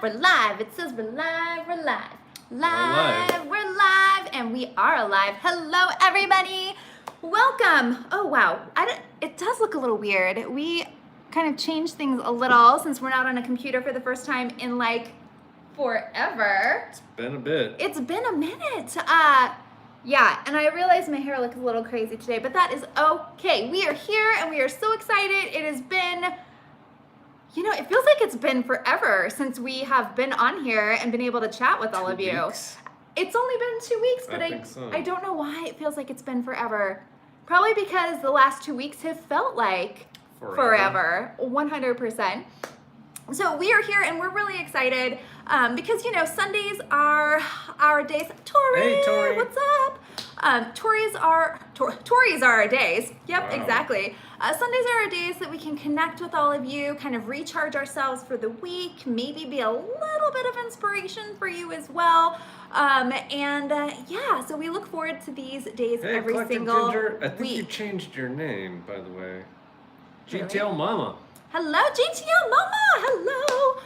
live. It says we're live. We're live, and we are alive. Hello, everybody. Welcome. Oh, wow. It does look a little weird. We kind of changed things a little since we're not on a computer for the first time in like forever. It's been a bit. It's been a minute. Yeah, and I realize my hair looks a little crazy today, but that is okay. We are here, and we are so excited. It has been... it feels like it's been forever since we have been on here and been able to chat with all of you. Weeks. It's only been 2 weeks, but I don't know why it feels like it's been forever. Probably because the last 2 weeks have felt like forever 100%. So we are here and we're really excited because, Sundays are our days. Tori, hey, Tori. What's up? Tories are our days. Yep, Wow. Exactly. Sundays are our days that we can connect with all of you, kind of recharge ourselves for the week, maybe be a little bit of inspiration for you as well. So we look forward to these days every single Ginger, I think week. you changed your name, by the way. Really? GTL Mama. Hello, GTL Mama. Hello.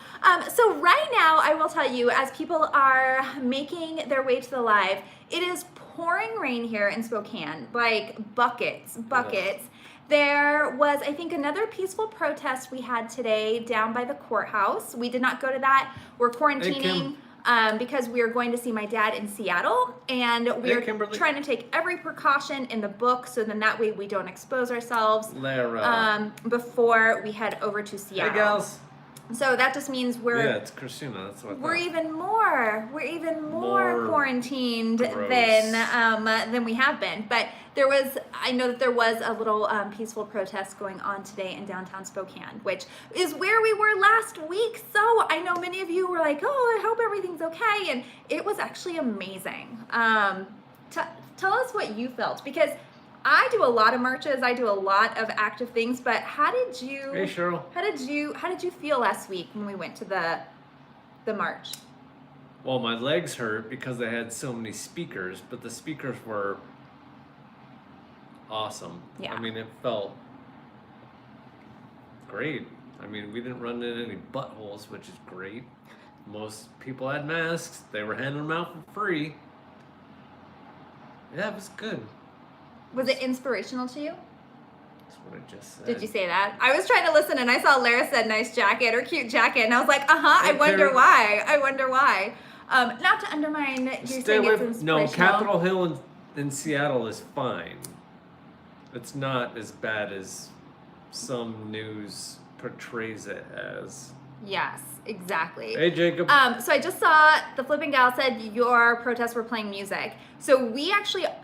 So right now, I will tell you, as people are making their way to the live, it is pouring rain here in Spokane, like buckets. Yes. There was, I think, another peaceful protest we had today down by the courthouse. We did not go to that. We're quarantining because we are going to see my dad in Seattle, and we're trying to take every precaution in the book so then that way we don't expose ourselves before we head over to Seattle. Hey, gals. So that just means it's Christina. That's what we're even more quarantined than we have been. But I know that there was a little peaceful protest going on today in downtown Spokane, which is where we were last week. So I know many of you were like, oh, I hope everything's okay. And it was actually amazing. Tell us what you felt, because I do a lot of marches. I do a lot of active things, but how did you? Hey, Cheryl. How did you feel last week when we went to the march? Well, my legs hurt because I had so many speakers, but the speakers were awesome. Yeah. I mean, it felt great. I mean, we didn't run into any buttholes, which is great. Most people had masks. They were handing them out for free. Yeah, it was good. Was it inspirational to you? That's what I just said. Did you say that? I was trying to listen, and I saw Lara said nice jacket or cute jacket, and I was like, I wonder why. Not to undermine you saying it's inspirational. No, Capitol Hill in Seattle is fine. It's not as bad as some news portrays it as. Yes, exactly. Hey, Jacob. So I just saw the Flipping Gal said your protests were playing music. So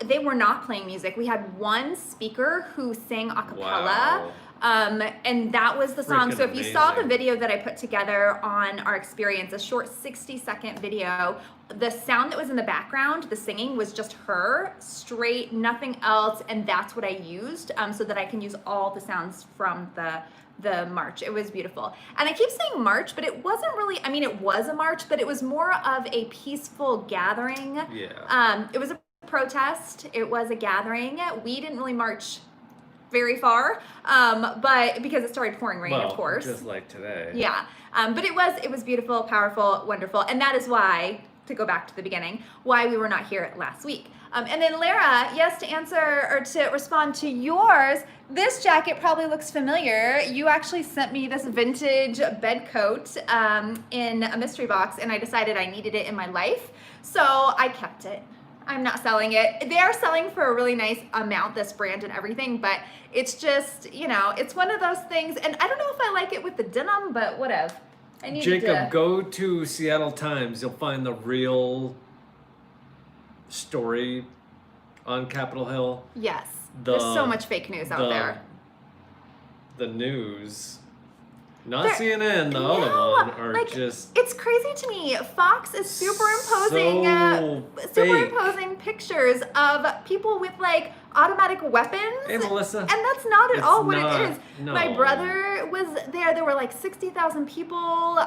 they were not playing music. We had one speaker who sang a cappella. Wow. And that was the song. Freaking So if you saw the amazing. video that I put together on our experience, a short 60-second video, the sound that was in the background, the singing, was just her, straight, nothing else. And that's what I used so that I can use all the sounds from the march. It was beautiful. And I keep saying march, but it wasn't really, it was a march, but it was more of a peaceful gathering. Yeah. It was a protest. It was a gathering. We didn't really march very far, but because it started pouring rain, of course. Just like today. Yeah. But it was beautiful, powerful, wonderful. And that is why, to go back to the beginning, why we were not here last week. And then Lara, yes, to respond to yours, this jacket probably looks familiar. You actually sent me this vintage bed coat in a mystery box, and I decided I needed it in my life. So I kept it. I'm not selling it. They are selling for a really nice amount, this brand and everything, but it's just, it's one of those things. And I don't know if I like it with the denim, but whatever. Jacob, go to Seattle Times. You'll find the real story on Capitol Hill. Yes. There's so much fake news out there. The news, not CNN, the other one, just... It's crazy to me. Fox is superimposing pictures of people with, automatic weapons. Hey, Melissa. And that's not at all what it is. No. My brother was there. There were, 60,000 people.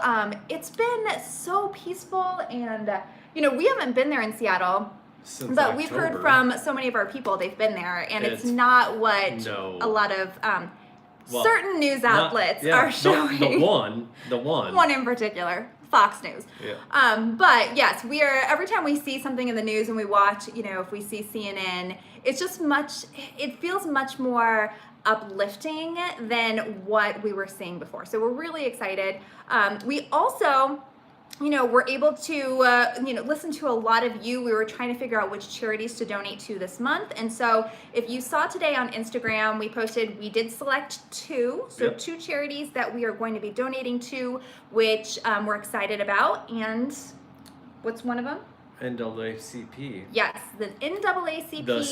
It's been so peaceful, and, we haven't been there in Seattle. Since but October. We've heard from so many of our people, they've been there, and it's not what a lot of certain news outlets are showing. The one in particular. Fox News. Yeah. But yes, we are, every time we see something in the news and we watch, if we see CNN, it's just it feels much more uplifting than what we were seeing before. So we're really excited. We also, we're able to, listen to a lot of you. We were trying to figure out which charities to donate to this month. And so if you saw today on Instagram, we did select two. So Yep. 2 charities that we are going to be donating to, which we're excited about. And what's one of them? NAACP. Yes, the NAACP. The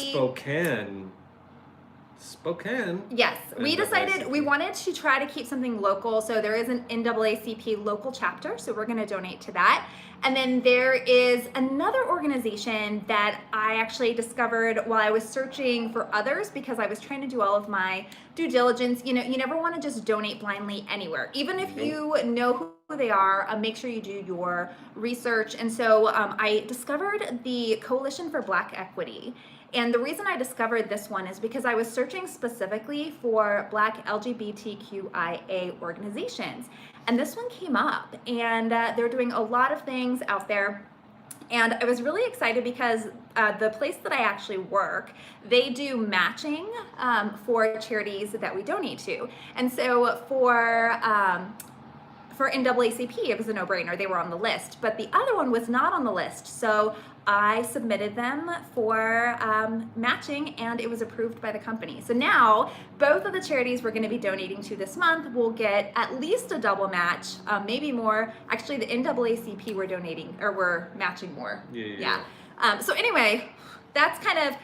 Spokane. Yes, we decided NAACP. we wanted to try to keep something local. So there is an NAACP local chapter, so we're going to donate to that. And then there is another organization that I actually discovered while I was searching for others, because I was trying to do all of my due diligence. You never want to just donate blindly anywhere, even if you know who they are. Make sure you do your research. And so I discovered the Coalition for Black Equity. And the reason I discovered this one is because I was searching specifically for Black LGBTQIA organizations. And this one came up, and they're doing a lot of things out there. And I was really excited because the place that I actually work, they do matching for charities that we donate to. And so for NAACP, it was a no-brainer. They were on the list, but the other one was not on the list. So I submitted them for matching, and it was approved by the company. So now both of the charities we're going to be donating to this month will get at least a double match, maybe more. Actually, the NAACP we're matching more. Yeah. So anyway, that's kind of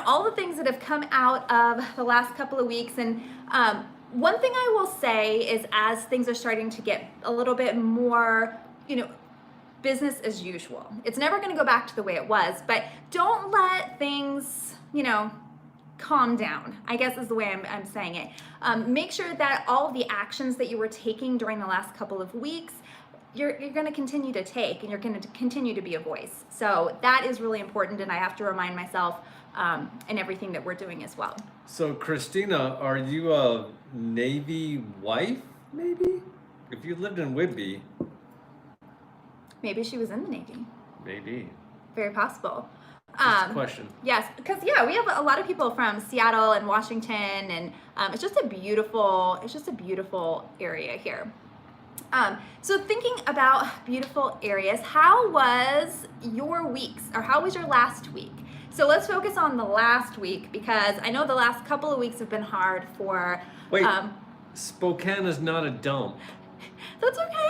all the things that have come out of the last couple of weeks. And one thing I will say is, as things are starting to get a little bit more, business as usual. It's never going to go back to the way it was, but don't let things, calm down, I guess is the way I'm saying it. Make sure that all of the actions that you were taking during the last couple of weeks, you're going to continue to take, and you're going to continue to be a voice. So that is really important, and I have to remind myself in everything that we're doing as well. So Christina, are you a Navy wife, maybe? If you lived in Whitby. Maybe she was in the Navy. Maybe. Very possible. Just a question. Yes, because we have a lot of people from Seattle and Washington, and it's just a beautiful area here. So thinking about beautiful areas, how was your weeks, or how was your last week? So let's focus on the last week, because I know the last couple of weeks have been hard for. Wait, Spokane is not a dump. That's okay.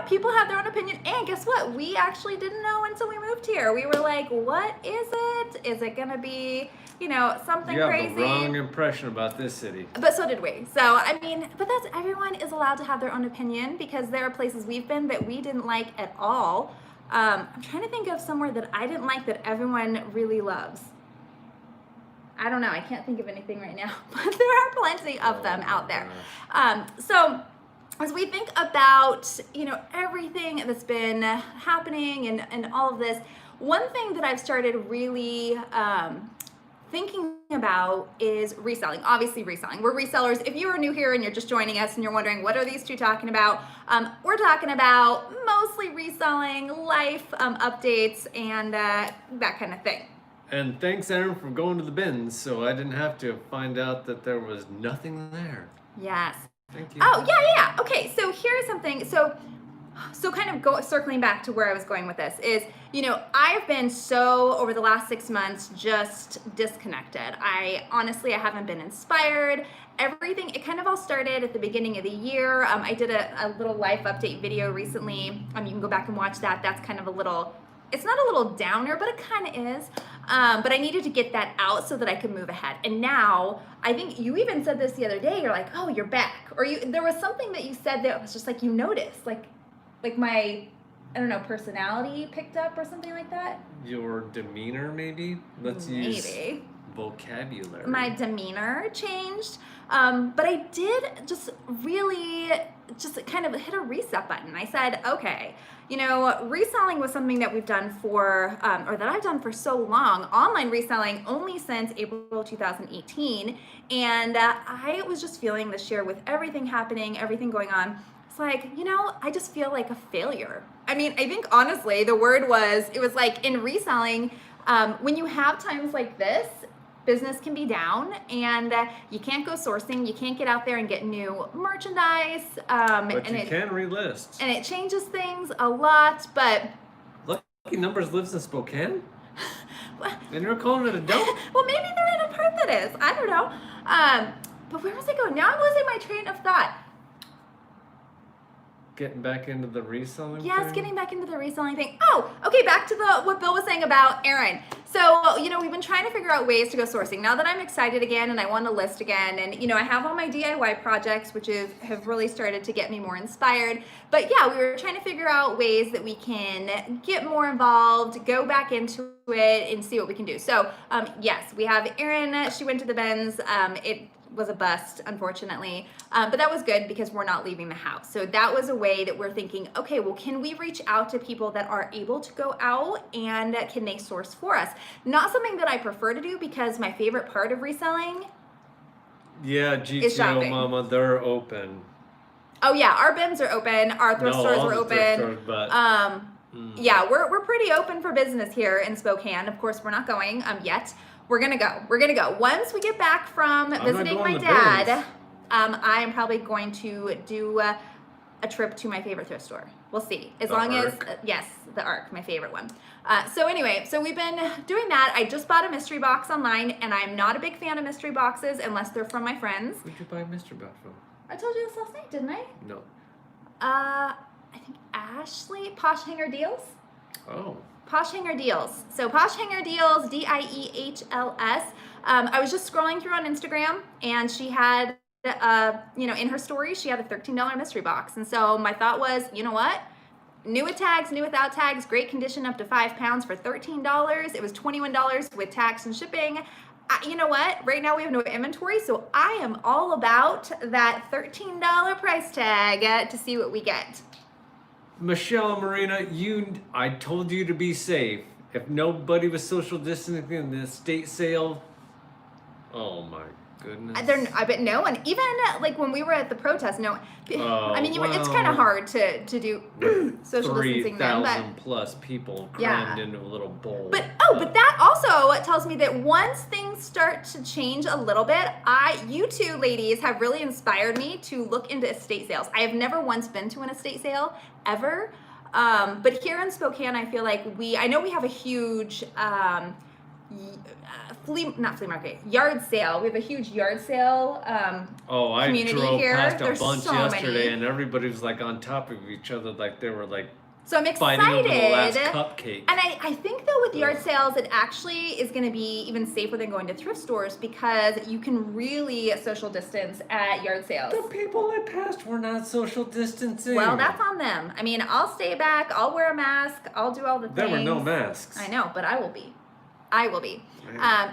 People have their own opinion. And guess what? We actually didn't know until we moved here. We were like, what is it? Is it going to be, something you have crazy? the wrong impression about this city. But so did we. So, but everyone is allowed to have their own opinion, because there are places we've been that we didn't like at all. I'm trying to think of somewhere that I didn't like that everyone really loves. I don't know. I can't think of anything right now, but there are plenty of them out there. So as we think about, everything that's been happening and all of this, one thing that I've started really thinking about is reselling. Obviously reselling. We're resellers. If you are new here and you're just joining us and you're wondering, what are these two talking about? We're talking about mostly reselling, life updates, and that kind of thing. And thanks, Aaron, for going to the bins, so I didn't have to find out that there was nothing there. Yes. Thank you. Oh, yeah. Okay, so here's something. So kind of circling back to where I was going with this is, I've been over the last 6 months, just disconnected. I haven't been inspired. Everything, it kind of all started at the beginning of the year. I did a little life update video recently. You can go back and watch that. That's kind of it's not a little downer, but it kind of is. But I needed to get that out so that I could move ahead. And now, I think you even said this the other day, you're like, oh, you're back. Or there was something that you said that was just like, you noticed, like my, I don't know, personality picked up or something like that. Your demeanor, maybe? Let's use vocabulary. My demeanor changed. But I did just really kind of hit a reset button. I said, okay, reselling was something that we've done or that I've done for so long, online reselling only since April 2018. And I was just feeling this year with everything happening, everything going on, was like, I just feel like a failure. I mean, I think honestly, the word was, it was like in reselling, when you have times like this, business can be down and you can't go sourcing, you can't get out there and get new merchandise. But you can relist. And it changes things a lot, but... Lucky Numbers lives in Spokane? And you're calling it a dump? Well, maybe they're in a part that is. I don't know. But where was I going? Now I'm losing my train of thought. Getting back into the reselling Yes, thing? getting back into the reselling thing. Oh, okay, back to what Bill was saying about Erin. So, we've been trying to figure out ways to go sourcing. Now that I'm excited again and I want to list again, and, I have all my DIY projects, which have really started to get me more inspired. But yeah, we were trying to figure out ways that we can get more involved, go back into it, and see what we can do. So, yes, we have Erin. She went to the Benz. It was a bust, unfortunately. But that was good because we're not leaving the house. So that was a way that we're thinking, okay, well, can we reach out to people that are able to go out and can they source for us? Not something that I prefer to do because my favorite part of reselling is GTO shopping. Mama, they're open. Oh yeah, our BIMs are open, our thrift stores are open. Stores, but, Yeah, we're pretty open for business here in Spokane. Of course, we're not going yet. We're gonna go. Once we get back from visiting my dad, I am probably going to do a trip to my favorite thrift store. We'll see. As long as, yes, the Ark, my favorite one. So anyway, so we've been doing that. I just bought a mystery box online, and I'm not a big fan of mystery boxes unless they're from my friends. Where'd you buy a mystery box from? I told you this last night, didn't I? No. I think Ashley, Posh Hanger Deals. Oh. Posh Hanger Deals. So Posh Hanger Deals, DIEHLS. I was just scrolling through on Instagram, and she had, in her story, she had a $13 mystery box. And so my thought was, you know what? New with tags, new without tags, great condition, up to 5 pounds for $13. It was $21 with tax and shipping. You know what? Right now we have no inventory, so I am all about that $13 price tag to see what we get. Michelle and Marina, I told you to be safe. If nobody was social distancing in the estate sale, oh my goodness. I bet no one, even like when we were at the protest, no. I mean, it's kind of well, hard to do social distancing then, but 3,000 plus people crammed into a little bowl. But that also tells me that once things start to change a little bit, you two ladies have really inspired me to look into estate sales. I have never once been to an estate sale ever, but here in Spokane, I feel like I know we have a huge yard sale. We have a huge yard sale community I drove here. past a There's bunch so yesterday, many. and everybody was like on top of each other, like they were like So I'm excited. fighting over the last cupcake. And I think though with yard sales, it actually is going to be even safer than going to thrift stores because you can really social distance at yard sales. The people I passed were not social distancing. Well, that's on them. I mean, I'll stay back. I'll wear a mask. I'll do all the things. There were no masks. I know, but I will be.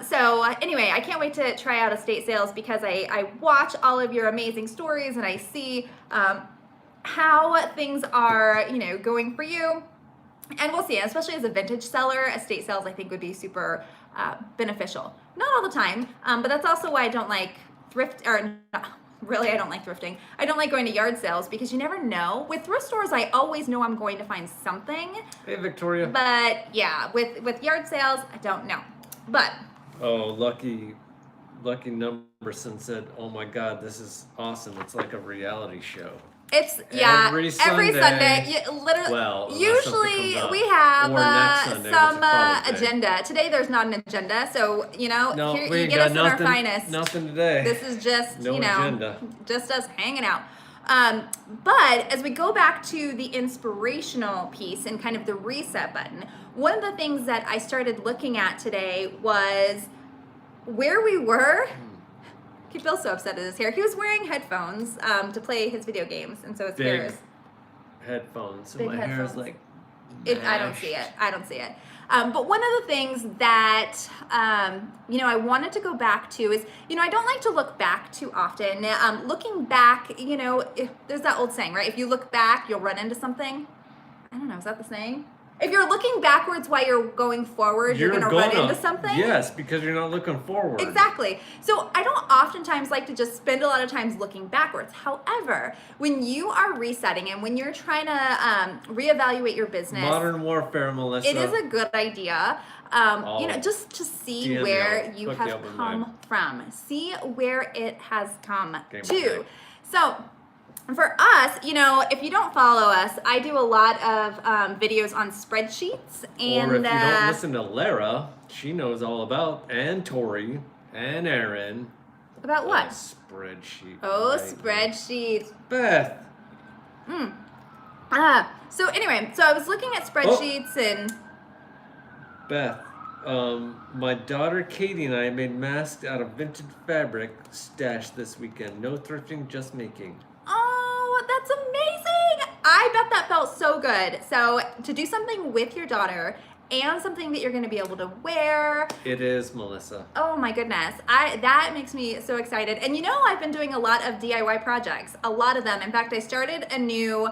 So anyway, I can't wait to try out estate sales because I watch all of your amazing stories and I see how things are, going for you. And we'll see, especially as a vintage seller, estate sales I think would be super beneficial. Not all the time, but that's also why I don't like I don't like thrifting. I don't like going to yard sales because you never know. With thrift stores, I always know I'm going to find something. Hey, Victoria. But yeah, with yard sales, I don't know. But Lucky Numberson said, "Oh my God, this is awesome! It's like a reality show." It's every Sunday. Literally. Well, usually we Or have next Sunday, some which is Father's Day. agenda. Today there's not an agenda, so No, here, we you ain't get got us nothing, at our finest. Nothing today. This is just No agenda. just us hanging out. But as we go back to the inspirational piece and kind of the reset button, one of the things that I started looking at today was where we were. Bill's so upset at his hair. He was wearing headphones to play his video games, and so his hair is headphones. So big my headphones. hair is like. I don't see it. But one of the things that I wanted to go back to is I don't like to look back too often. Looking back, there's that old saying, right? If you look back, you'll run into something. I don't know. Is that the saying? If you're looking backwards while you're going forward, you're gonna run into something. Yes, because you're not looking forward. Exactly. So I don't oftentimes like to just spend a lot of times looking backwards. However, when you are resetting and when you're trying to reevaluate your business, Modern warfare, Melissa. it is a good idea. Just to see where you have come from, see where it has come to. So for us, if you don't follow us, I do a lot of videos on spreadsheets. And or if you don't listen to Lara, she knows all about, and Tori, and Aaron. About what? Spreadsheet. Oh, spreadsheets. Beth. So anyway, so I was looking at spreadsheets and... Beth, my daughter Katie and I made masks out of vintage fabric stashed this weekend. No thrifting, just making. Oh, that's amazing! I bet that felt so good. So to do something with your daughter and something that you're going to be able to wear. It is, Melissa. Oh my goodness. That makes me so excited. And I've been doing a lot of DIY projects. A lot of them. In fact, I started a new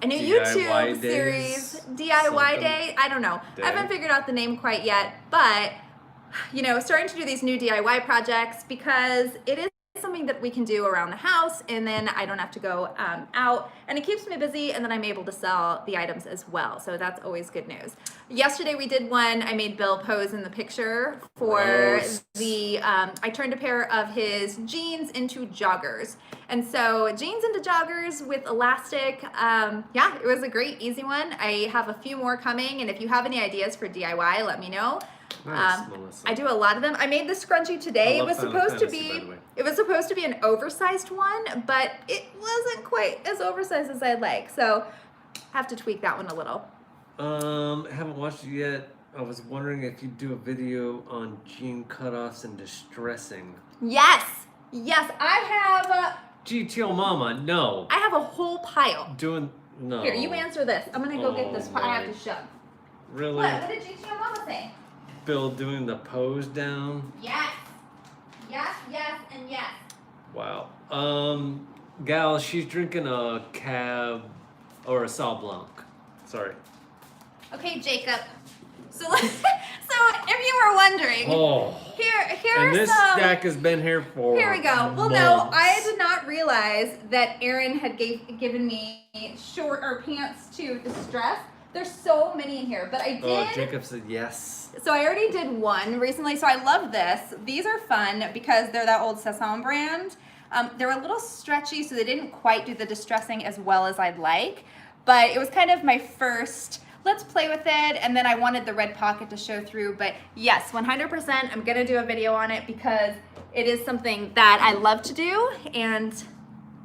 YouTube series, DIY Day. I don't know. I haven't figured out the name quite yet, but starting to do these new DIY projects because it is something that we can do around the house, and then I don't have to go out, and it keeps me busy, and then I'm able to sell the items as well. So that's always good news. Yesterday we did one. I made Bill pose in the picture for I turned a pair of his jeans into joggers. And so jeans into joggers with elastic, it was a great, easy one. I have a few more coming, and if you have any ideas for DIY, let me know. Nice, Melissa. I do a lot of them. I made this scrunchie today. It was supposed to be an oversized one, but it wasn't quite as oversized as I'd like. So I have to tweak that one a little. Haven't watched it yet. I was wondering if you'd do a video on jean cutoffs and distressing. Yes, I have. GTO Mama, no. I have a whole pile. No. Here, you answer this. I'm gonna go get this. I have to shove. Really? What did GTO Mama say? Bill doing the pose down. Yes, and yes. Wow. Gal, she's drinking a Cab or a Sauv Blanc. Sorry. Okay, Jacob. So if you were wondering, here and are this stack has been here for Here we go. Well, no, I did not realize that Aaron had given me short or pants to distress. There's so many in here, but I did. Oh, Jacob said yes. So I already did one recently, so I love this. These are fun because they're that old Sasson brand. They're a little stretchy, so they didn't quite do the distressing as well as I'd like, but it was kind of my first, let's play with it, and then I wanted the red pocket to show through, but yes, 100%, I'm gonna do a video on it because it is something that I love to do, and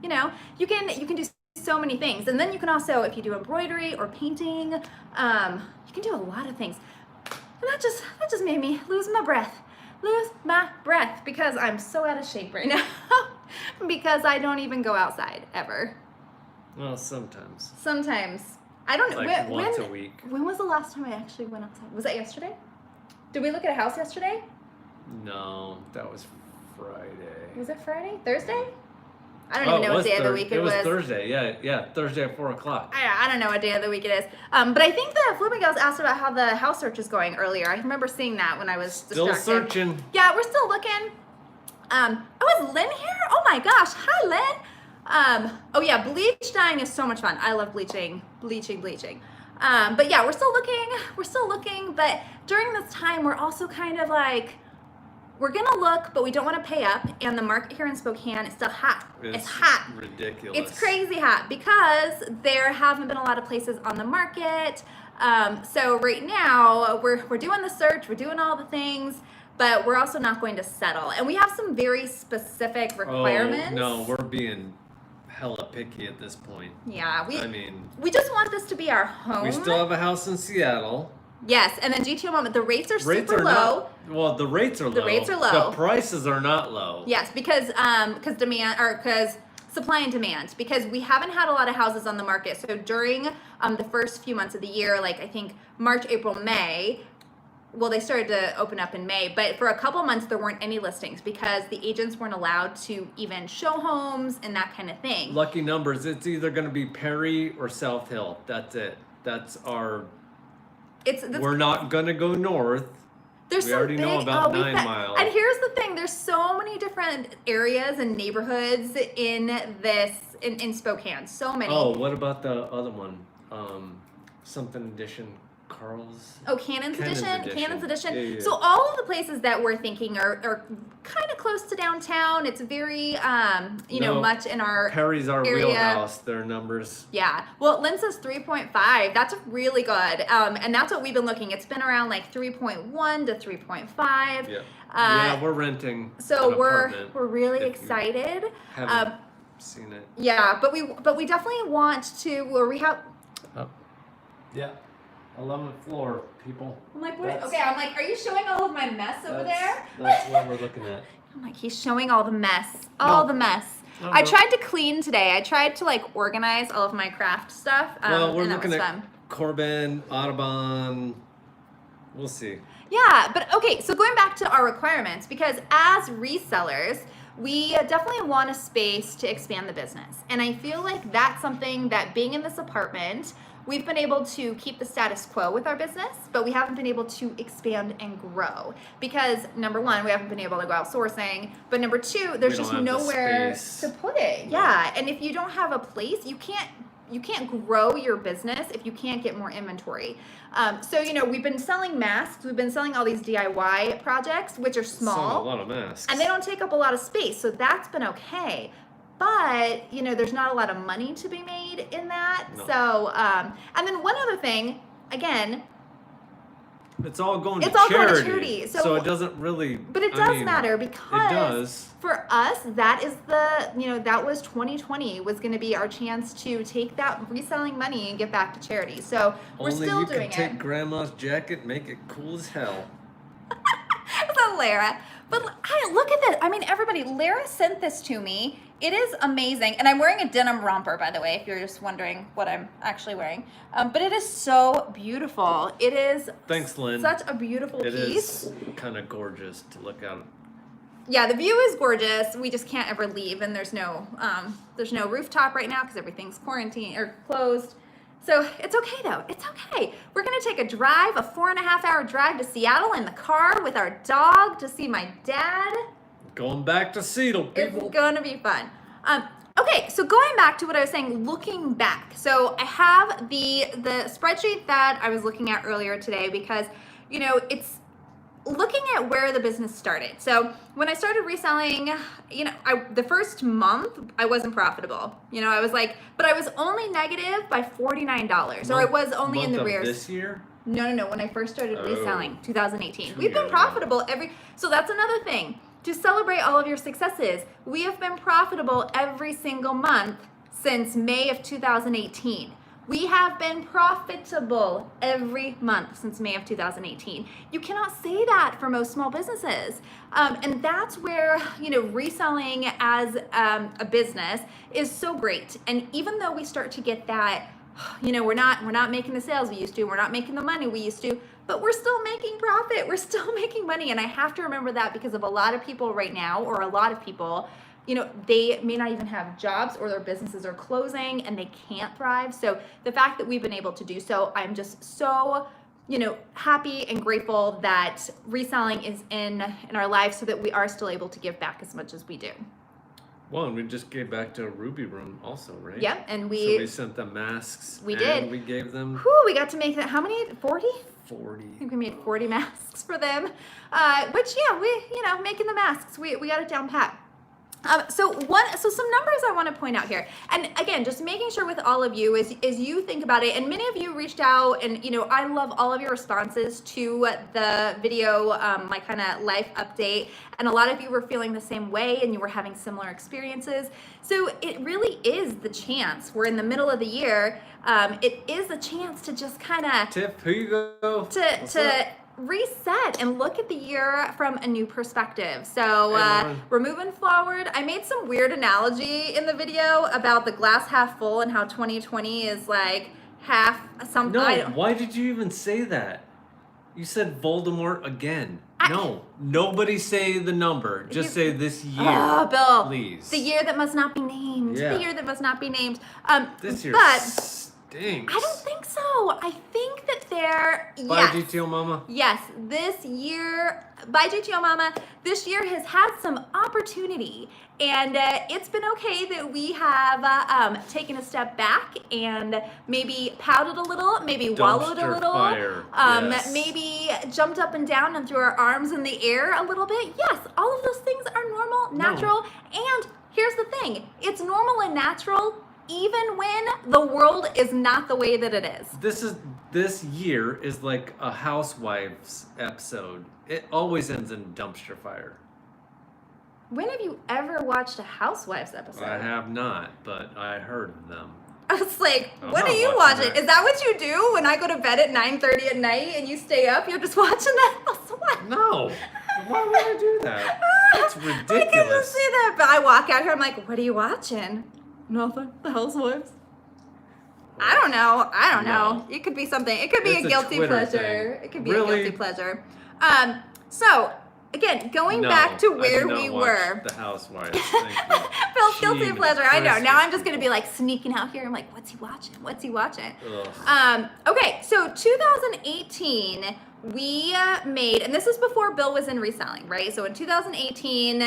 you can do so many things. And then you can also, if you do embroidery or painting, you can do a lot of things. And that just made me lose my breath because I'm so out of shape right now because I don't even go outside ever. Well, sometimes. I don't know. Like once a week. When was the last time I actually went outside? Was that yesterday? Did we look at a house yesterday? No, that was Friday. Was it Friday? Thursday? I don't even know what day of the week it was. It was Thursday, yeah, Thursday at 4 o'clock. I don't know what day of the week it is. But I think the Flipping Gals asked about how the house search is going earlier. I remember seeing that when I was distracted. Still searching. Yeah, we're still looking. Is Lynn here? Oh my gosh, hi Lynn. Oh yeah, bleach dyeing is so much fun. I love bleaching. But yeah, we're still looking, but during this time, we're also kind of like, we're gonna look, but we don't want to pay up, and the market here in Spokane is still hot. It's hot. Ridiculous. It's crazy hot because there haven't been a lot of places on the market. So right now we're doing the search, we're doing all the things, but we're also not going to settle. And we have some very specific requirements. Oh, no, we're being hella picky at this point. Yeah, we just want this to be our home. We still have a house in Seattle. Yes, and then GTO Moment, the rates are super low. The rates are low. The rates are low. The prices are not low. Yes, because supply and demand, because we haven't had a lot of houses on the market. So during the first few months of the year, like I think March, April, May, well, they started to open up in May, but for a couple months there weren't any listings because the agents weren't allowed to even show homes and that kind of thing. Lucky numbers, it's either going to be Perry or South Hill. That's it. That's our We're not gonna go north. There's We some already big, know about 9 found- Mile. And here's the thing: there's so many different areas and neighborhoods in Spokane. So many. Oh, what about the other one? Something edition, Carl's. Oh, Cannon's Edition. Cannon's Edition. Yeah. So all of the places that we're thinking are kind of close to downtown. It's very, much in our Perry's our area. wheelhouse. Their numbers. Yeah. Well, Lynn says 3.5. That's really good. And that's what we've been looking. It's been around like 3.1 to 3.5. Yeah. Yeah, we're renting. an apartment we're really if you excited. Haven't seen it. Yeah, but we definitely want to. We have. Oh. Yeah. 11th floor, people. I'm like, what? Okay, I'm like, are you showing all of my mess over there? That's what we're looking at. I'm like, he's showing all the mess. All the mess. I tried to clean today. I tried to like organize all of my craft stuff. Well, we're and looking that was at fun. Corbin, Audubon. We'll see. Yeah, but okay, so going back to our requirements, because as resellers, we definitely want a space to expand the business. And I feel like that's something that being in this apartment, we've been able to keep the status quo with our business, but we haven't been able to expand and grow. Because number one, we haven't been able to go outsourcing, but number two, there's just nowhere to put it. Yeah, and if you don't have a place, you can't grow your business if you can't get more inventory. So, we've been selling masks. We've been selling all these DIY projects, which are small. Selling a lot of masks. And they don't take up a lot of space. So that's been okay. But, there's not a lot of money to be made in that. No. So, and then one other thing, again, it's all going it's to all charity. going to charity. So it doesn't really. But it does matter because it does. For us, that is that was 2020 was going to be our chance to take that reselling money and give back to charity. So we're Only still you doing can take it. grandma's jacket, make it cool as hell. So Lara, but look at this. I mean, everybody, Lara sent this to me. It is amazing. And I'm wearing a denim romper, by the way, if you're just wondering what I'm actually wearing. But it is so beautiful. It is Thanks, Lynn. such a beautiful piece. It is kind of gorgeous to look at. Yeah, the view is gorgeous. We just can't ever leave, and there's no rooftop right now because everything's quarantined or closed. So it's okay though. It's okay. We're gonna take a drive, a 4.5-hour drive to Seattle in the car with our dog to see my dad. Going back to Seattle, people. It's gonna be fun. Okay, so going back to what I was saying, looking back. So I have the spreadsheet that I was looking at earlier today because it's looking at where the business started. So when I started reselling, the first month I wasn't profitable. I was like, but I was only negative by $49, or I was only in the rears. This year? No. When I first started reselling, 2018, 2 we've been years profitable So that's another thing to celebrate all of your successes. We have been profitable every single month since May of 2018. We have been profitable every month since May of 2018. You cannot say that for most small businesses. And that's where, reselling as a business is so great. And even though we start to get that, we're not making the sales we used to, we're not making the money we used to, but we're still making profit, we're still making money. And I have to remember that because of a lot of people right now, or a lot of people, they may not even have jobs, or their businesses are closing and they can't thrive. So the fact that we've been able to do so, I'm just so, happy and grateful that reselling is in our lives so that we are still able to give back as much as we do. Well, and we just gave back to Ruby Room also, right? Yep, and So we sent them masks. We and did. We gave them we got to make that, how many, 40? 40. I think we made 40 masks for them, which, making the masks, we got it down pat. So some numbers I want to point out here, and again, just making sure with all of you is you think about it, and many of you reached out, and I love all of your responses to the video, my kind of life update, and a lot of you were feeling the same way, and you were having similar experiences. So it really is the chance. We're in the middle of the year. It is a chance to just kind of Tiff, who you go? to reset and look at the year from a new perspective. So we're moving forward. I made some weird analogy in the video about the glass half full and how 2020 is like half something. No, why did you even say that? You said Voldemort again. No, nobody say the number. Just say this year. Oh, Bill. Please. The year that must not be named. Yeah. The year that must not be named. This year but stinks. I don't think So I think that Bye, yes. GTO Mama. Yes, this year, by GTO Mama, this year has had some opportunity, and it's been okay that we have taken a step back and maybe pouted a little, maybe wallowed a Dumpster little, fire. Yes. maybe jumped up and down and threw our arms in the air a little bit. Yes, all of those things are normal, natural, and here's the thing, it's normal and natural even when the world is not the way that it is. This year is like a Housewives episode. It always ends in dumpster fire. When have you ever watched a Housewives episode? I have not, but I heard of them. I was like, I'm what not are you watching watching? that. Is that what you do when I go to bed at 9:30 at night and you stay up? You're just watching that? What? No. Why would I do that? That's I can just ridiculous. see that, but I walk out here, I'm like, what are you watching? Nothing. The Housewives. I don't know. No. It could be something. It could be It's a a guilty Twitter pleasure. thing. It could be Really? a guilty pleasure. So again, going No, back to I where do not we watch were. The Housewives. Thank you. Phil's guilty Jean pleasure. I know. Christ. Now I'm just gonna be like sneaking out here. I'm like, what's he watching? What's he watching? Ugh. Okay, so 2018, we made, and this is before Bill was in reselling, right? So in 2018,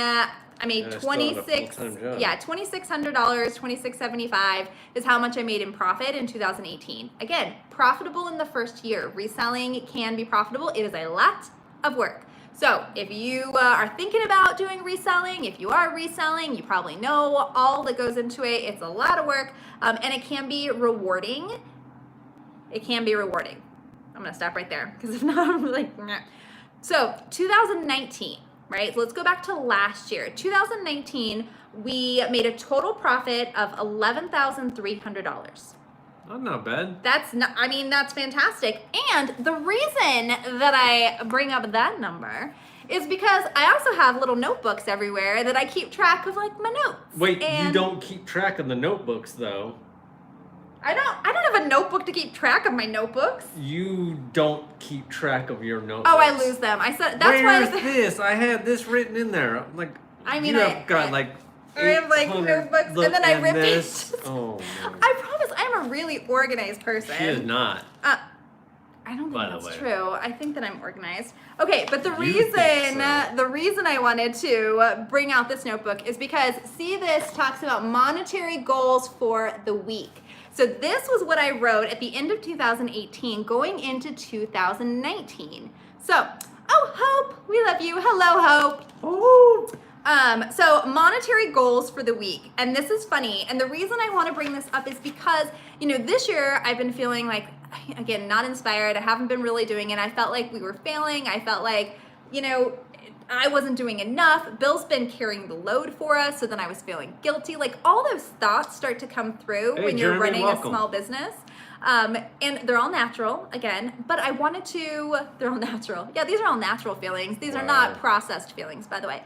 I made And I still had a $2,600. full-time job. Yeah, $2,600, $2,675 is how much I made in profit in 2018. Again, profitable in the first year. Reselling can be profitable. It is a lot of work. So if you are thinking about doing reselling, if you are reselling, you probably know all that goes into it. It's a lot of work, and it can be rewarding. It can be rewarding. I'm gonna stop right there because if not, I'm like, nah. So 2019, right? So let's go back to last year. 2019, we made a total profit of $11,300. Oh, not bad. That's not, I mean, that's fantastic. And the reason that I bring up that number is because I also have little notebooks everywhere that I keep track of, like, my notes. Wait, you And don't keep track of the notebooks, though. I don't have a notebook to keep track of my notebooks. You don't keep track of your notebooks. Oh, I lose them. I said that's Where's why. this? I had this written in there. I'm like, I mean, you have got like I have like 800 notebooks, look and then I in rip this. it. Oh, no. I promise, I'm a really organized person. She is not. I don't think By the that's way. true. I think that I'm organized. Okay, but the You think so. reason I wanted to bring out this notebook is because see, this talks about monetary goals for the week. So this was what I wrote at the end of 2018, going into 2019. So, oh, Hope, we love you. Hello, Hope. Oh. So monetary goals for the week, and this is funny, and the reason I want to bring this up is because, you know, this year I've been feeling like, again, not inspired. I haven't been really doing it. I felt like we were failing. I felt like, you know, I wasn't doing enough. Bill's been carrying the load for us, so then I was feeling guilty. Like, all those thoughts start to come through Hey, when you're Jeremy, running welcome. a small business. And they're all natural, again, but I wanted to, they're all natural. Yeah, these are all natural feelings. These are Wow. not processed feelings, by the way.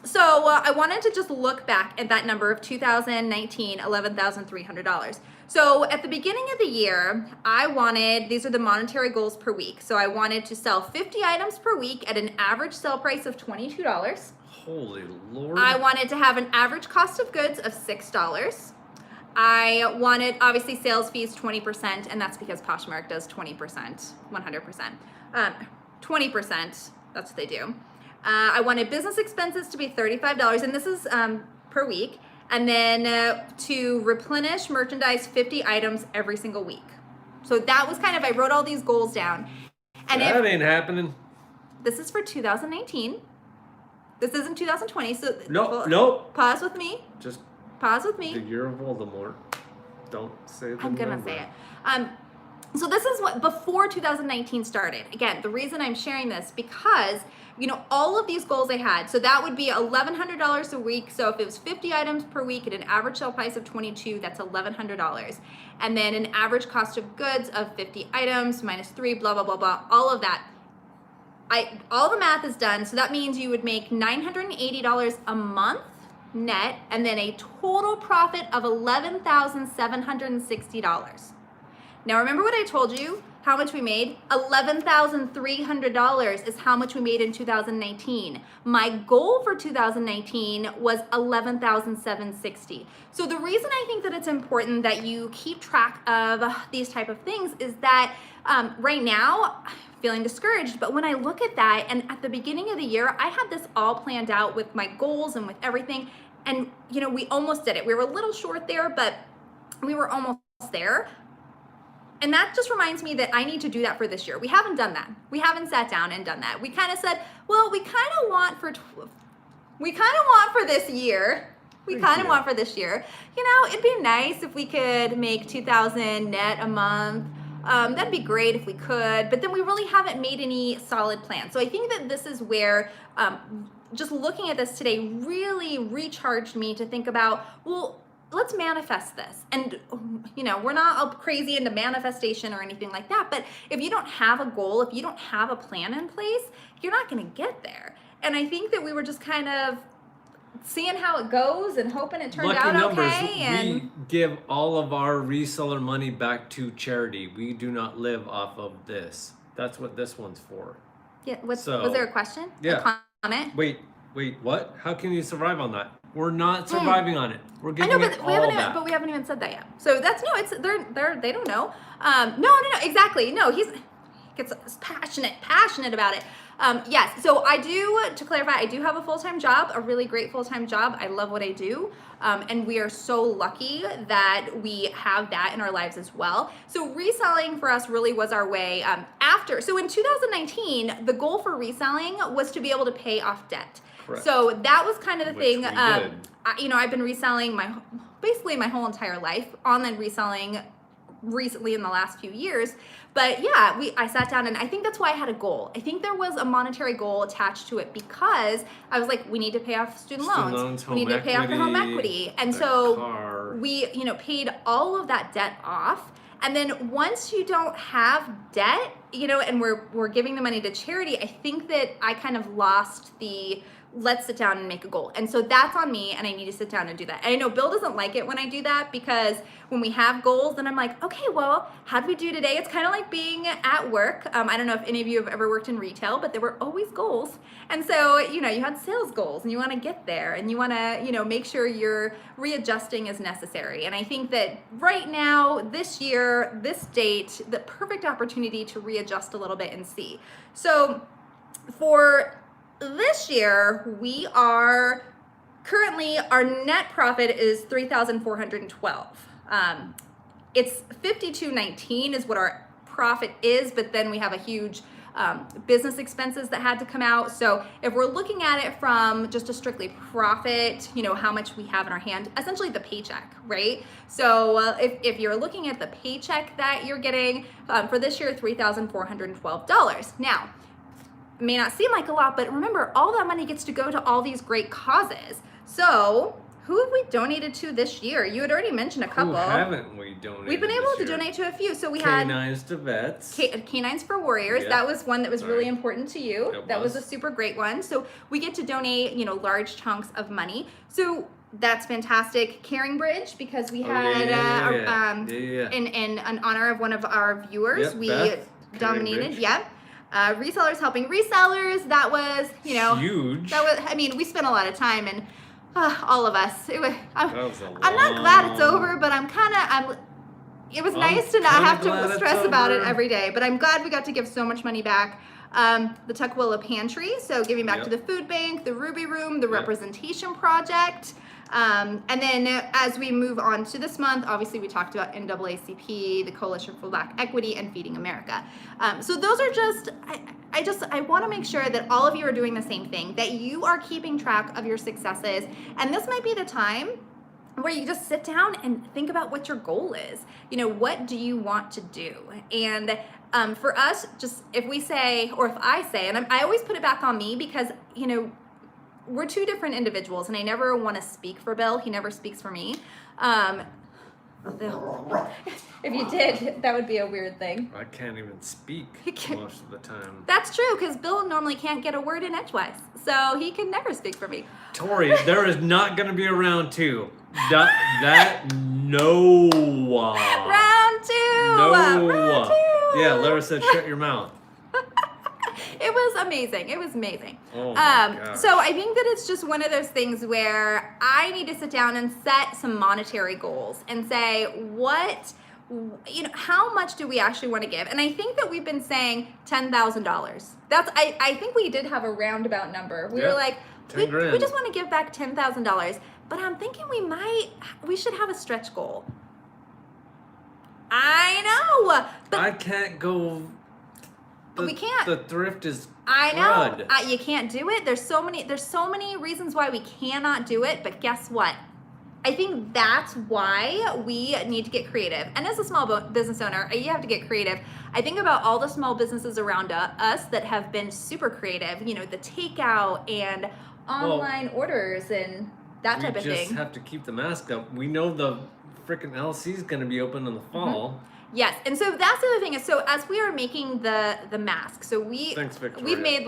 So I wanted to just look back at that number of 2019, $11,300. So at the beginning of the year, I wanted, these are the monetary goals per week. So I wanted to sell 50 items per week at an average sale price of $22. Holy Lord. I wanted to have an average cost of goods of $6. I wanted, obviously, sales fees 20%, and that's because Poshmark does 20%, 100%. 20%, that's what they do. I wanted business expenses to be $35, and this is per week. And then to replenish merchandise 50 items every single week. So that was kind of, I wrote all these goals down. And that ain't happening. this is for 2019. This isn't 2020, so Nope. Pause with me. Just Pause with me. the year of Voldemort. Don't say the I'm gonna number. say it. So this is what before 2019 started. Again, the reason I'm sharing this because, you know, all of these goals I had. So that would be $1,100 a week. So if it was 50 items per week at an average sale price of $22, that's $1,100. And then an average cost of goods of 50 items minus 3, blah blah blah blah. All of that. All the math is done. So that means you would make $980 a month net, and then a total profit of $11,760. Now remember what I told you? How much we made? $11,300 is how much we made in 2019. My goal for 2019 was $11,760. So the reason I think that it's important that you keep track of these type of things is that right now, I'm feeling discouraged, but when I look at that, and at the beginning of the year, I had this all planned out with my goals and with everything, and you know, we almost did it. We were a little short there, but we were almost there. And that just reminds me that I need to do that for this year. We haven't done that. We haven't sat down and done that. We kind of said, well, we kind of want for this year. We kind of want for this year. You know, it'd be nice if we could make 2,000 net a month. That'd be great if we could, but then we really haven't made any solid plans. So I think that this is where just looking at this today really recharged me to think about, well, let's manifest this. And, you know, we're not all crazy into manifestation or anything like that, but if you don't have a goal, if you don't have a plan in place, you're not going to get there. And I think that we were just kind of seeing how it goes and hoping it turned out okay. And we give all of our reseller money back to charity. We do not live off of this. That's what this one's for. Yeah. Was there a question? Yeah. A comment? Wait, what? How can you survive on that? We're not surviving on it. We're giving I know, it all back. But we haven't even said that yet. So that's they don't know. No, exactly. No, he gets passionate about it. Yes. So I do, to clarify, I do have a full-time job, a really great full-time job. I love what I do. And we are so lucky that we have that in our lives as well. So reselling for us really was our way so in 2019, the goal for reselling was to be able to pay off debt. Correct. So that was kind of the thing. Did. I've been reselling basically my whole entire life, online reselling recently in the last few years. But yeah, I sat down and I think that's why I had a goal. I think there was a monetary goal attached to it because I was like, we need to pay off student loans. We need to pay off the home equity. And so we, paid all of that debt off. And then once you don't have debt, and we're giving the money to charity, I think that I kind of lost the let's sit down and make a goal. And so that's on me, and I need to sit down and do that. And I know Bill doesn't like it when I do that because when we have goals, then I'm like, okay, well, how do we do today? It's kind of like being at work. I don't know if any of you have ever worked in retail, but there were always goals. And so, you had sales goals and you want to get there and you want to, make sure you're readjusting as necessary. And I think that right now, this year, this date, the perfect opportunity to readjust a little bit and see. So for this year, we are currently, our net profit is $3,412. It's $5,219 is what our profit is, but then we have a huge business expenses that had to come out. So if we're looking at it from just a strictly profit, how much we have in our hand, essentially the paycheck, right? So if you're looking at the paycheck that you're getting for this year, $3,412. Now, may not seem like a lot, but remember, all that money gets to go to all these great causes. So who have we donated to this year? You had already mentioned a couple. Who haven't we donated? We've been able to donate to a few. So we had Canines to Vets. Canines for Warriors. Yep. That was one that was really important to you. That was a super great one. So we get to donate, large chunks of money. So that's fantastic. Caring Bridge, because we had in honor of one of our viewers, we donated. Yep. Resellers helping resellers. That was, huge. That was, we spent a lot of time and all of us. I'm not glad it's over, but it was nice to not have to stress about it every day. But I'm glad we got to give so much money back. The Tukwila Pantry, so giving back to the food bank, the Ruby Room, the Representation Project. And then as we move on to this month, obviously we talked about NAACP, the Coalition for Black Equity, and Feeding America. So those are just, I want to make sure that all of you are doing the same thing, that you are keeping track of your successes. And this might be the time where you just sit down and think about what your goal is. What do you want to do? And for us, just if we say, or if I say, and I always put it back on me because, we're two different individuals, and I never want to speak for Bill. He never speaks for me. If you did, that would be a weird thing. I can't even speak most of the time. That's true, because Bill normally can't get a word in edgewise, so he can never speak for me. Tori, there is not going to be a round two. No. Round two. No Yeah, Lara said, shut your mouth. It was amazing. It was amazing. Oh my gosh. So I think that it's just one of those things where I need to sit down and set some monetary goals and say, what, how much do we actually want to give? And I think that we've been saying $10,000. That's, I think we did have a roundabout number. We were like, we just want to give back $10,000. But I'm thinking we should have a stretch goal. I know. But I can't go. We can't. The thrift is I know. crud. You can't do it. There's so many reasons why we cannot do it, but guess what? I think that's why we need to get creative. And as a small business owner, you have to get creative. I think about all the small businesses around us that have been super creative, the takeout and online orders and that type of thing. We just have to keep the mask up. We know the freaking LC is going to be open in the fall. Mm-hmm. Yes, and so that's the other thing is, so as we are making the mask, so we've made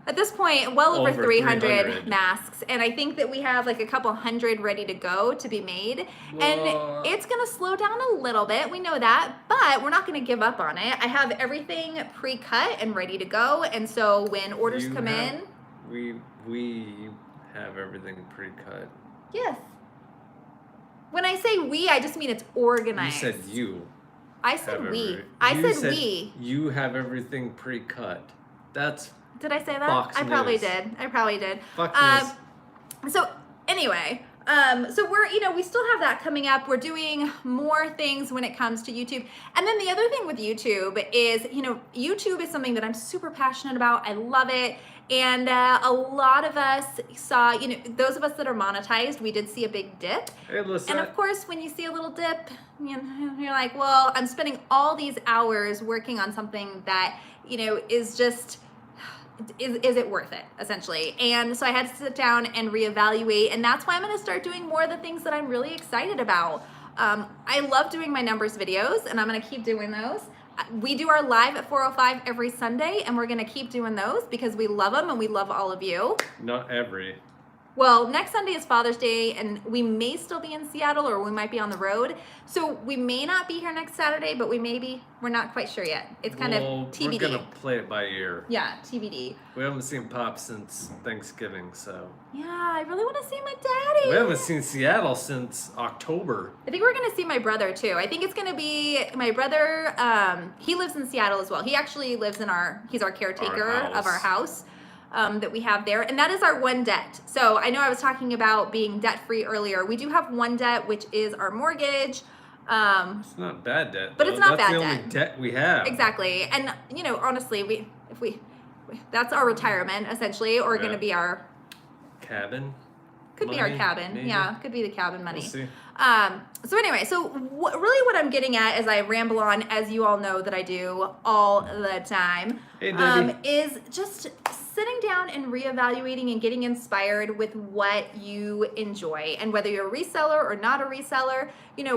at this point well over 300 masks, and I think that we have a couple hundred ready to go to be made. Whoa. And it's gonna slow down a little bit, we know that, but we're not gonna give up on it. I have everything pre-cut and ready to go, and so when orders come in, we have everything pre-cut. Yes. When I say we, I just mean it's organized. You said you. I said we. I said we. You have everything pre-cut. That's. Did I say that? Fox I probably News. did. I probably did. Fox News. So anyway, so we're we still have that coming up. We're doing more things when it comes to YouTube. And then the other thing with YouTube is, YouTube is something that I'm super passionate about. I love it. And a lot of us saw, those of us that are monetized, we did see a big dip. Hey, listen. And of course, when you see a little dip, you're like, well, I'm spending all these hours working on something that, is just, is it worth it, essentially? And so I had to sit down and reevaluate. And that's why I'm going to start doing more of the things that I'm really excited about. I love doing my numbers videos, and I'm going to keep doing those. We do our live at 4:05 every Sunday, and we're going to keep doing those because we love them and we love all of you. Not every. Well, next Sunday is Father's Day, and we may still be in Seattle, or we might be on the road. So we may not be here next Saturday, but we may be. We're not quite sure yet. It's kind of TBD. We're going to play it by ear. Yeah, TBD. We haven't seen Pop since Thanksgiving, so. Yeah, I really want to see my daddy. We haven't seen Seattle since October. I think we're going to see my brother, too. I think it's going to be my brother. He lives in Seattle as well. He actually lives he's our caretaker of our house. That we have there, and that is our one debt. So I know I was talking about being debt-free earlier. We do have one debt, which is our mortgage. It's not bad debt, but it's not that's bad the only debt we have. Exactly, and honestly, if we that's our retirement essentially, or going to be our cabin. Could be our cabin, maybe? Yeah. Could be the cabin money. We'll see. So anyway, really what I'm getting at as I ramble on, as you all know that I do all the time, hey, Debbie. is just sitting down and reevaluating and getting inspired with what you enjoy, and whether you're a reseller or not a reseller,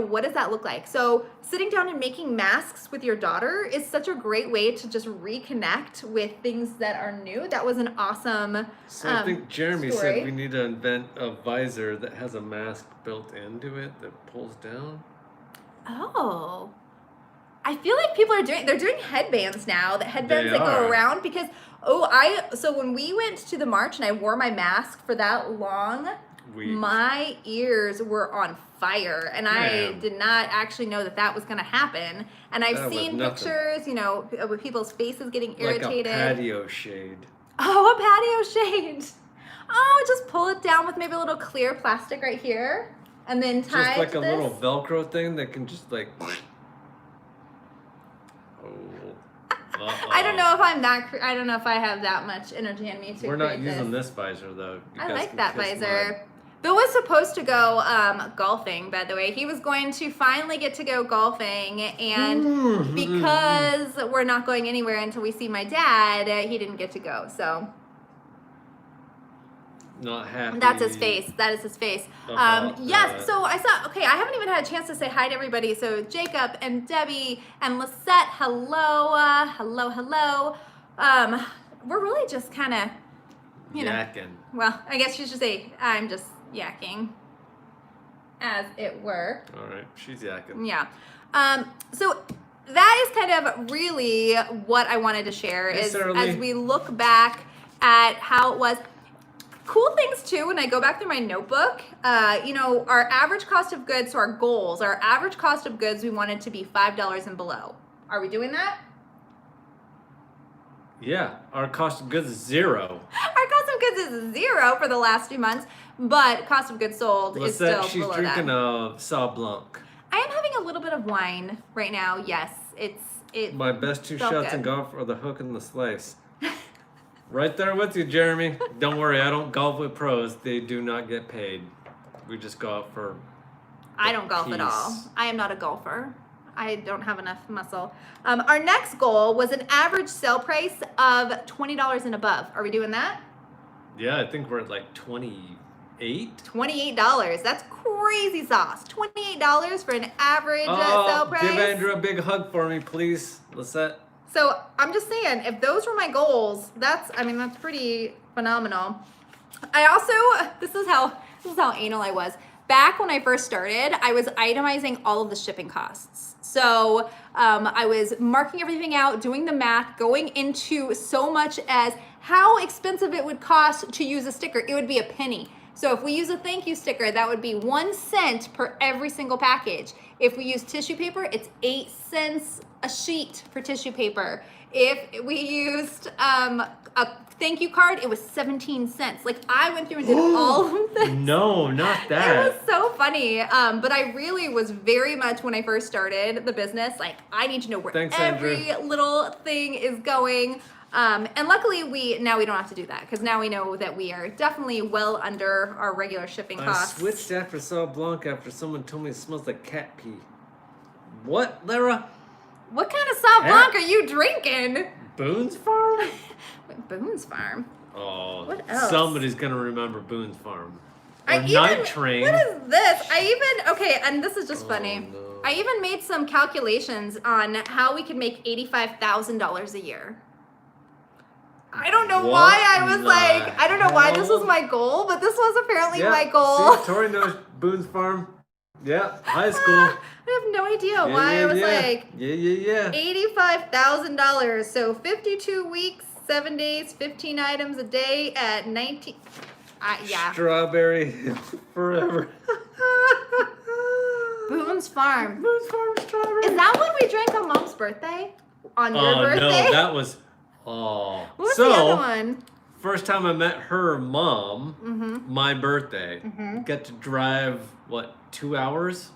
what does that look like? So sitting down and making masks with your daughter is such a great way to just reconnect with things that are new. That was an awesome So I think Jeremy story. said we need to invent a visor that has a mask built into it that pulls down. Oh. I feel like people they're doing headbands now, that go around, because so when we went to the march and I wore my mask for that long, my ears were on fire, and I did not actually know that was going to happen. And I've seen pictures, with people's faces getting irritated. Like a patio shade. Oh, a patio shade. Oh, just pull it down with maybe a little clear plastic right here, and then tie just like to a little Velcro thing that can just like. I don't know if I don't know if I have that much energy in me to. We're not using this visor though. I like that visor. Bill was supposed to go golfing, by the way. He was going to finally get to go golfing, and because we're not going anywhere until we see my dad, he didn't get to go. So not happy. That's his face. That is his face. Yes. So I haven't even had a chance to say hi to everybody. So Jacob and Debbie and Lisette, hello, hello. We're really just kind of, yakking. Well, I guess you should say I'm just yakking, as it were. All right, she's yakking. Yeah. So that is kind of really what I wanted to share is as we look back at how it was. Cool things too, when I go back through my notebook, our average cost of goods, so our goals, our average cost of goods, we wanted to be $5 and below. Are we doing that? Yeah, our cost of goods is 0. Our cost of goods is 0 for the last 2 months, but cost of goods sold is still below that. She's drinking a Sauv Blanc. I am having a little bit of wine right now. Yes, my best 2 shots good. in golf are the hook and the slice. Right there with you, Jeremy. Don't worry, I don't golf with pros. They do not get paid. We just go out for I don't golf at all. I am not a golfer. I don't have enough muscle. Our next goal was an average sale price of $20 and above. Are we doing that? Yeah, I think we're at like 28. $28. That's crazy sauce. $28 for an average sale price. Give Andrew a big hug for me, please, Lisette. So I'm just saying, if those were my goals, that's pretty phenomenal. I also, this is how anal I was. Back when I first started, I was itemizing all of the shipping costs. So I was marking everything out, doing the math, going into so much as how expensive it would cost to use a sticker. It would be a penny. So if we use a thank you sticker, that would be 1 cent per every single package. If we use tissue paper, it's 8 cents a sheet for tissue paper. If we used a thank you card, it was 17 cents. Like, I went through and did all of this. No, not that. It was so funny. But I really was very much, when I first started the business, like, I need to know where every little thing is going. And luckily we don't have to do that, because now we know that we are definitely well under our regular shipping costs. I switched after Sauv Blanc after someone told me it smells like cat pee. What, Lara? What kind of Sauv Blanc are you drinking? Boone's Farm? Boone's Farm. Oh, what else? Somebody's gonna remember Boone's Farm. Or Night Train. What is this? And this is just funny. No. I even made some calculations on how we could make $85,000 a year. I don't know why I don't know why this was my goal, but this was apparently my goal. See, Tori knows Boone's Farm. Yeah, high school. I have no idea why I was $85,000. So 52 weeks, 7 days, 15 items a day at 19. Strawberry forever. Boone's Farm. Boone's Farm strawberry. Is that when we drank on Mom's birthday? On your birthday? No, that was. Oh. What was the other one? First time I met her mom, my birthday. Got to drive, 2 hours?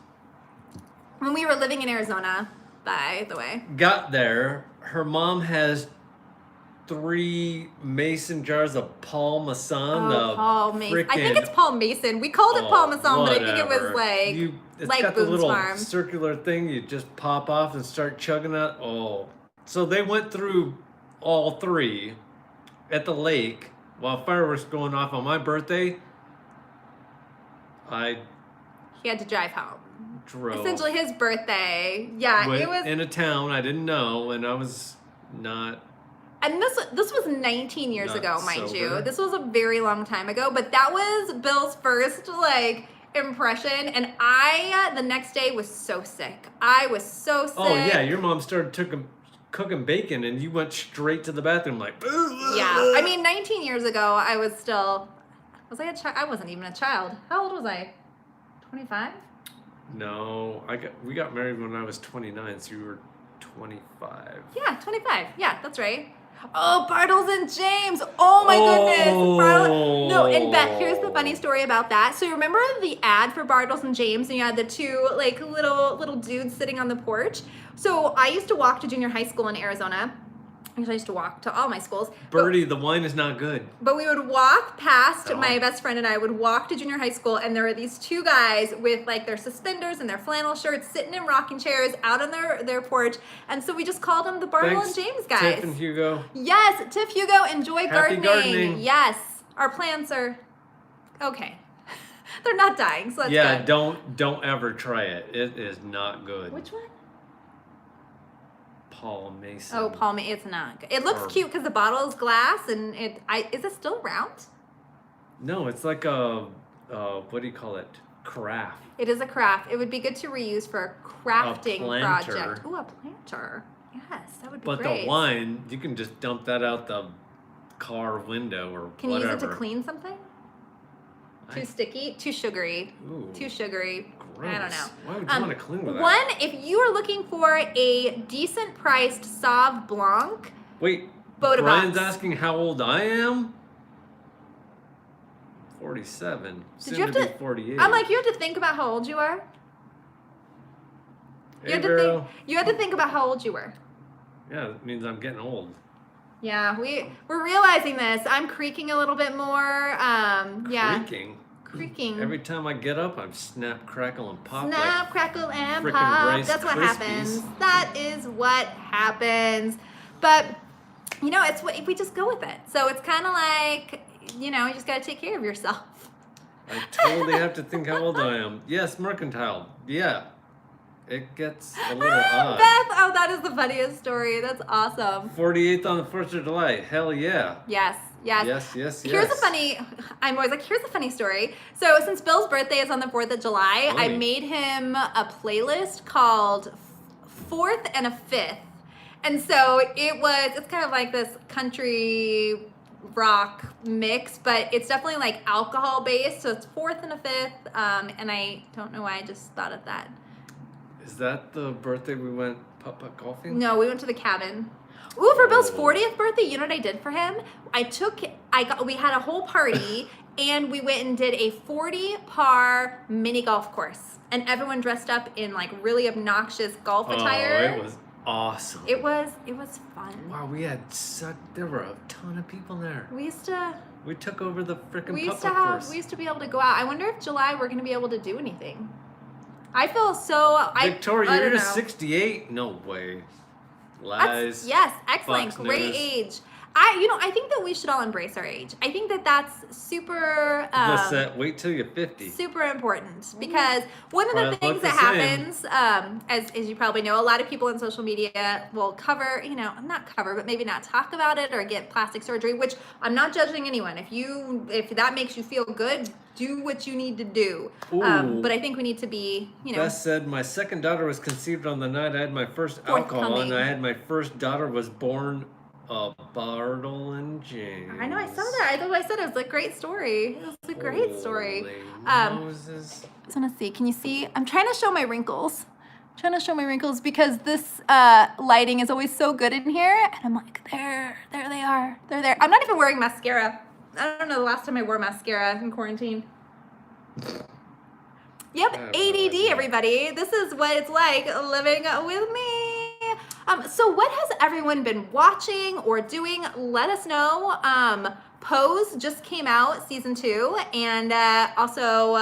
When we were living in Arizona, by the way. Got there. Her mom has 3 mason jars of Paul Masson. Paul Mason. I think it's Paul Mason. We called it Paul Masson, but I think it was it's got the Boone's little Farm. circular thing you just pop off and start chugging it. Oh. So they went through all 3 at the lake while fireworks going off on my birthday. He had to drive home. Drove. Essentially his birthday. Yeah, it was in a town I didn't know, and I was not. And this was 19 years ago, mind sober. you. This was a very long time ago, but that was Bill's first impression, and I the next day was so sick. I was so sick. Oh yeah, your mom started cooking bacon, and you went straight to the bathroom like. Yeah, I mean, 19 years ago, I was still. Was I a child? I wasn't even a child. How old was I? 25? No, we got married when I was 29, so you were 25. Yeah, 25. Yeah, that's right. Oh, Bartles and James. Oh my goodness. No, and Beth, here's the funny story about that. So you remember the ad for Bartles and James, and you had the 2 little dudes sitting on the porch? So I used to walk to junior high school in Arizona. I used to walk to all my schools. Birdie, the wine is not good. But we would walk past, my best friend and I would walk to junior high school, and there were these 2 guys with their suspenders and their flannel shirts sitting in rocking chairs out on their porch. And so we just called them the Bartle and James guys. Tiff and Hugo. Yes, Tiff, Hugo, enjoy Happy gardening. Yes, our plants are okay. They're not dying, so that's good. Don't ever try it. It is not good. Which one? Paul Mason. Oh, Paul Mason. It's not good. It looks cute because the bottle is glass, and is it still round? No, it's like a what do you call it? craft. It is a craft. It would be good to reuse for a crafting planter. project. Ooh, a planter. Yes, that would be But great. the wine, you can just dump that out the car window or Can you whatever. use it to clean something? Too sticky? Too sugary? Ooh, Too sugary? gross. I don't know. Why would you want to clean with that? One, if you are looking for a decent priced Sauv Blanc, Wait, Boda Brian's Box. asking how old I am? 47. Did Soon you have to to? be 48. I'm like, you have to think about how old you are. Hey, You had girl. to think about how old you were. Yeah, that means I'm getting old. Yeah, we're realizing this. I'm creaking a little bit more. Yeah. Creaking. Every time I get up, I'm snap, crackle, and pop. Snap, crackle, and frickin' pop. Rice That's what Krispies. happens. That is what happens. But you know, it's what we just go with it. So it's kind of like, you know, you just got to take care of yourself. I totally have to think how old I am. Yes, mercantile. Yeah. It gets a little odd. Beth, oh, that is the funniest story. That's awesome. 48th on the 1st of July. Hell yeah. Yes. Yes. Here's a funny, I'm always like, here's a funny story. So since Bill's birthday is on the 4th of July, I Funny. made him a playlist called 4th and a 5th. And so it's kind of like this country rock mix, but it's definitely like alcohol based. So it's 4th and a 5th. And I don't know why I just thought of that. Is that the birthday we went putt-putt golfing? No, we went to the cabin. Ooh, for Bill's Oh. 40th birthday, you know what I did for him? We had a whole party and we went and did a 40-par mini golf course. And everyone dressed up in like really obnoxious golf attire. Oh, it was awesome. It was fun. Wow, there were a ton of people there. We used We took over the frickin' to putt-putt course. we used to be able to go out. I wonder if July we're gonna be able to do anything. I feel so Victoria, I you're don't know. 68? No way. Lies. Yes, excellent, Fox great News. age. I think that we should all embrace our age. I think that that's super. Wait till you're 50. Super important because one of the Well, things look that the same. happens, as you probably know, a lot of people on social media will cover, not cover, but maybe not talk about it or get plastic surgery, which I'm not judging anyone. If that makes you feel good, do what you need to do. Ooh. But I think we need to be, Beth said, my second daughter was conceived on the night I had my first alcohol, Forthcoming. and I had my first daughter was born Bartle and James. I know, I saw that. I said it was a great story. It was a great story. Holy Moses. I just want to see. Can you see? I'm trying to show my wrinkles. Because this lighting is always so good in here. And I'm like, there they are. They're there. I'm not even wearing mascara. I don't know the last time I wore mascara in quarantine. Yep, ADD, everybody. This is what it's like living with me. So what has everyone been watching or doing? Let us know. Pose just came out, season 2. And also,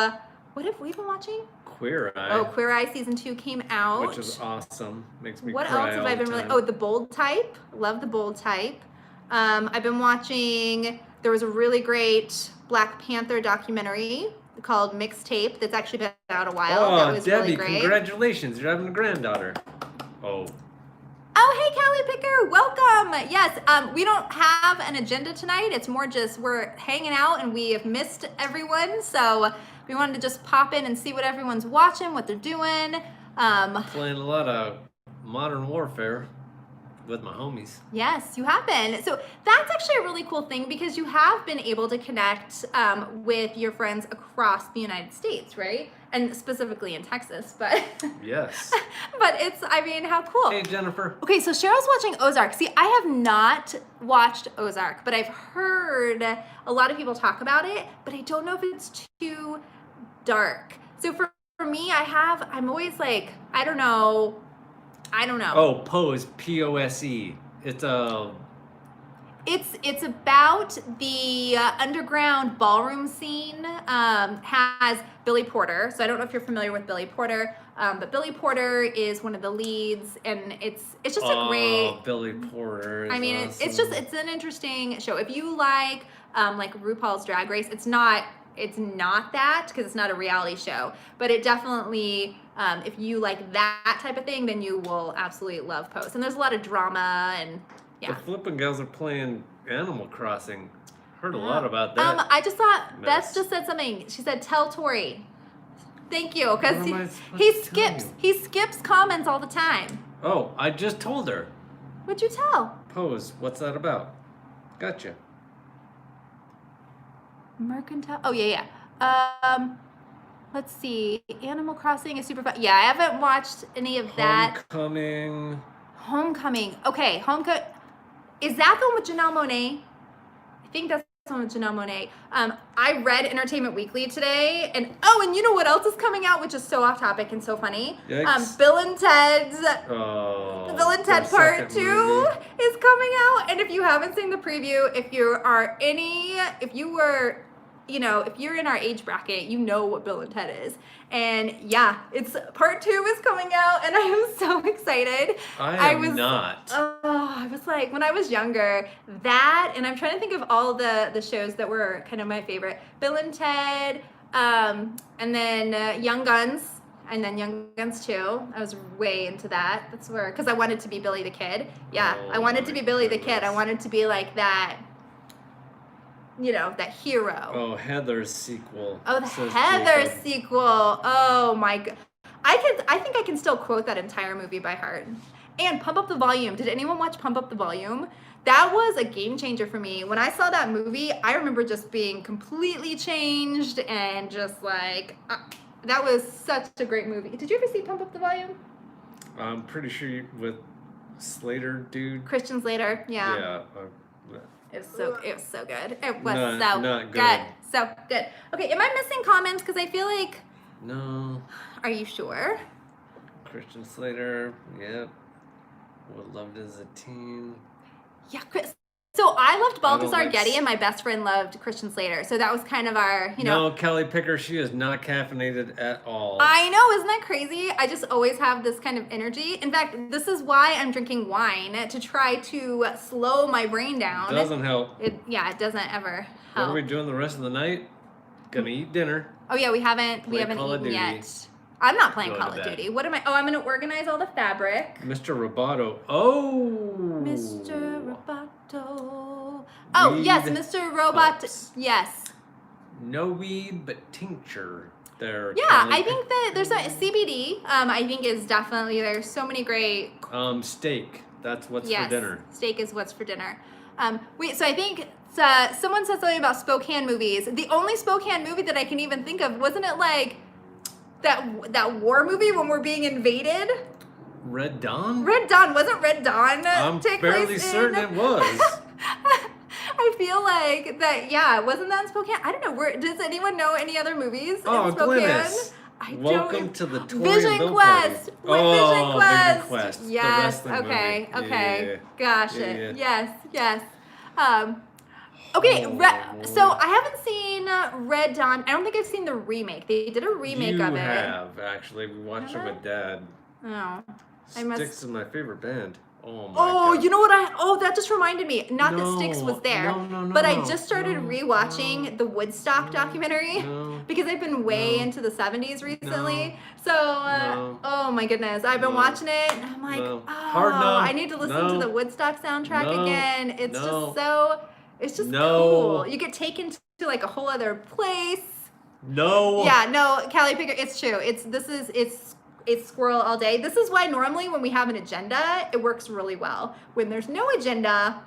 what have we been watching? Queer Eye. Oh, Queer Eye season 2 came out. Which is awesome. Makes me What cry else have all I the been really? time. Oh, The Bold Type. Love The Bold Type. I've been watching. There was a really great Black Panther documentary called Mixtape that's actually been out a while. That was Debbie, really great. congratulations. You're having a granddaughter. Oh. Oh, hey, Callie Picker, welcome. Yes, we don't have an agenda tonight. It's more just we're hanging out and we have missed everyone. So we wanted to just pop in and see what everyone's watching, what they're doing. Playing a lot of Modern Warfare with my homies. Yes, you have been. So that's actually a really cool thing because you have been able to connect with your friends across the United States, right? And specifically in Texas, but Yes. but how cool. Hey, Jennifer. Okay, so Cheryl's watching Ozark. See, I have not watched Ozark, but I've heard a lot of people talk about it, but I don't know if it's too dark. So for me, I'm always like, I don't know. Oh, Pose, P-O-S-E. It's a... It's about the underground ballroom scene. Has Billy Porter. So I don't know if you're familiar with Billy Porter, but Billy Porter is one of the leads, and it's just a great. Billy Porter. Is It's an interesting show. If you like RuPaul's Drag Race, it's not that because it's not a reality show, but it definitely. If you like that type of thing, then you will absolutely love Pose. And there's a lot of drama and. Yeah. The Flippin' Gals are playing Animal Crossing. Heard a lot about that. I just thought mess. Beth just said something. She said, "Tell Tori." Thank you, because What am I supposed he to tell skips. you? He skips comments all the time. Oh, I just told her. What'd you tell? Pose, what's that about? Gotcha. Mercantile. Oh yeah. Let's see. Animal Crossing is super fun. Yeah, I haven't watched any of that. Homecoming. Homecoming. Okay, Homecoming. Is that the one with Janelle Monáe? I think that's the one with Janelle Monáe. I read Entertainment Weekly today, and you know what else is coming out, which is so off topic and so funny? Yikes. Bill and Ted's. Oh. Bill and Ted the Part second 2 movie. is coming out, and if you haven't seen the preview, if you're in our age bracket, you know what Bill and Ted is. And yeah, it's Part 2 is coming out, and I am so excited. I not. I was like, when I was younger, that, and I'm trying to think of all the shows that were kind of my favorite. Bill and Ted, and then Young Guns, and then Young Guns 2. I was way into that. That's where, because I wanted to be Billy the Kid. Yeah, Oh I wanted to my be Billy the Kid. I goodness. wanted to be like that, that hero. Oh, Heather's sequel. Oh, the says Heather Jacob. sequel. Oh my god. I think I can still quote that entire movie by heart. And Pump Up the Volume. Did anyone watch Pump Up the Volume? That was a game changer for me. When I saw that movie, I remember just being completely changed and just like, that was such a great movie. Did you ever see Pump Up the Volume? I'm pretty sure with Slater dude. Christian Slater, yeah. Yeah. It was so good. It was Not good. good. So good. Okay, am I missing comments? Because I feel like, No. are you sure? Christian Slater. Yep. Would loved as a teen. Yeah, Chris. So I loved Balthazar like Getty, and my best friend loved Christian Slater. So that was kind of our, No, Kelly Picker, she is not caffeinated at all. I know, isn't that crazy? I just always have this kind of energy. In fact, this is why I'm drinking wine, to try to slow my brain down. Doesn't help. It doesn't ever What are help. we doing the rest of the night? Gonna eat dinner. Oh yeah, we haven't Play Call of eaten Duty. yet. I'm not playing Go to Call of bed. Duty. What am I? Oh, I'm gonna organize all the fabric. Mr. Roboto. Oh! Mr. Roboto. Oh, Weed yes, Mr. Robot. helps. Yes. No weed, but tincture. There. Yeah, Kelly I think that there's a CBD. I think is definitely, there's so many great. Steak. That's what's Yes, for dinner. steak is what's for dinner. So I think someone said something about Spokane movies. The only Spokane movie that I can even think of, wasn't it like that war movie when we're being invaded? Red Dawn? Red Dawn, wasn't Red Dawn I'm take fairly place certain in? it was. I feel like that, yeah, wasn't that in Spokane? I don't know. Does anyone know any other movies Oh, in Spokane? Glynis. I Welcome don't. to the Tori Vision Bill Quest. Party. With Oh, Vision Quest. Vision Quest. The Yes. wrestling Okay. movie. Okay. Yeah. Gosh. Yeah, It. yeah. Yes. Okay. Oh. So I haven't seen Red Dawn. I don't think I've seen the remake. They did a remake you of it. have, actually. We watched it Have I? with Dad. Oh. I must. Styx is my favorite band. Oh my Oh, god. you know what that just reminded me. Not that Styx was there, No, but I no, just started no, rewatching the Woodstock documentary no, because I've been way no, into the 70s recently. no, So, no, oh my goodness, I've been no, watching it and I'm like, no. oh, Hard no, I need to listen to no, the Woodstock soundtrack no, again. It's no, just so, it's just no. cool. You get taken to like a whole other place. No. Yeah, no, Callie Picker, it's true. It's squirrel all day. This is why normally when we have an agenda, it works really well. When there's no agenda,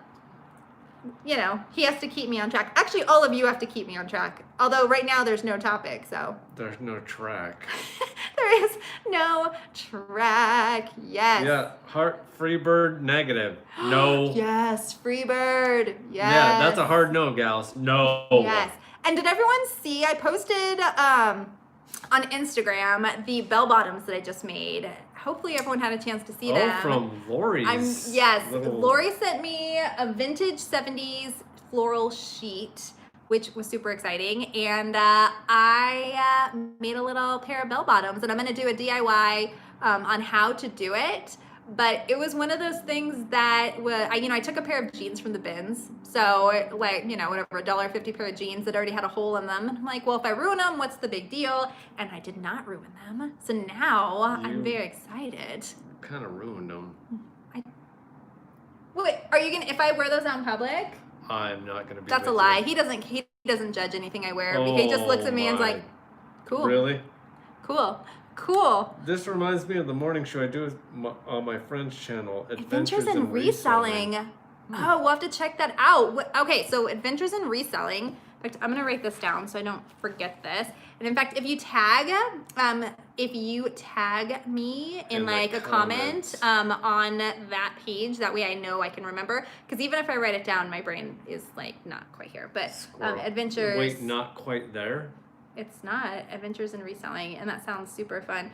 he has to keep me on track. Actually, all of you have to keep me on track. Although right now there's no topic, so. There's no track. There is no track. Yes. Yeah, heart, Freebird, negative. No. Yes, Freebird. Yes. Yeah, that's a hard no, gals. No. Yes. And did everyone see, I posted on Instagram the bell bottoms that I just made. Hopefully everyone had a chance to see them. Oh, from Lori's. Yes, little- Lori sent me a vintage 70s floral sheet, which was super exciting. And I made a little pair of bell bottoms, and I'm going to do a DIY on how to do it. But it was one of those things that I took a pair of jeans from the bins. So like, whatever, $1.50 pair of jeans that already had a hole in them. And I'm like, well, if I ruin them, what's the big deal? And I did not ruin them. So now I'm very excited. Kind of ruined them. Wait, are you gonna, if I wear those out in public? I'm not gonna be. That's a with lie. you. He doesn't judge anything I wear. He just looks at me and is my. like, cool. Really? Cool. This reminds me of the morning show I do on my friend's channel, Adventures in Reselling. Oh, we'll have to check that out. Okay, so Adventures in Reselling. In fact, I'm gonna write this down so I don't forget this. And in fact, if you tag me in like a comment on that page, that way I know I can remember. Because even if I write it down, my brain is like not quite here. But Adventures. Wait, not quite there? It's not. Adventures in Reselling, and that sounds super fun.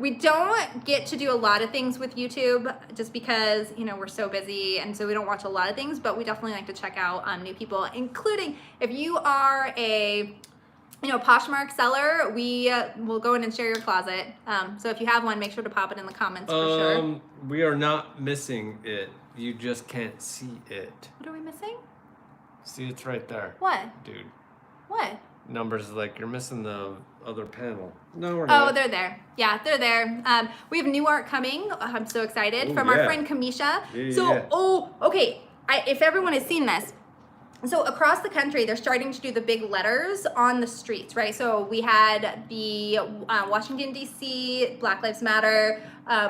We don't get to do a lot of things with YouTube just because, you know, we're so busy, and so we don't watch a lot of things, but we definitely like to check out new people, including if you are a, you know, Poshmark seller, we will go in and share your closet. So if you have one, make sure to pop it in the comments for sure. We are not missing it. You just can't see it. What are we missing? See, it's right there. What? Dude. What? Numbers, like you're missing the other panel. No, we're not. Oh, they're there. Yeah, they're there. We have new art coming. I'm so excited from our friend Kamisha. Okay. If everyone has seen this, so across the country, they're starting to do the big letters on the streets, right? So we had the Washington, D.C., Black Lives Matter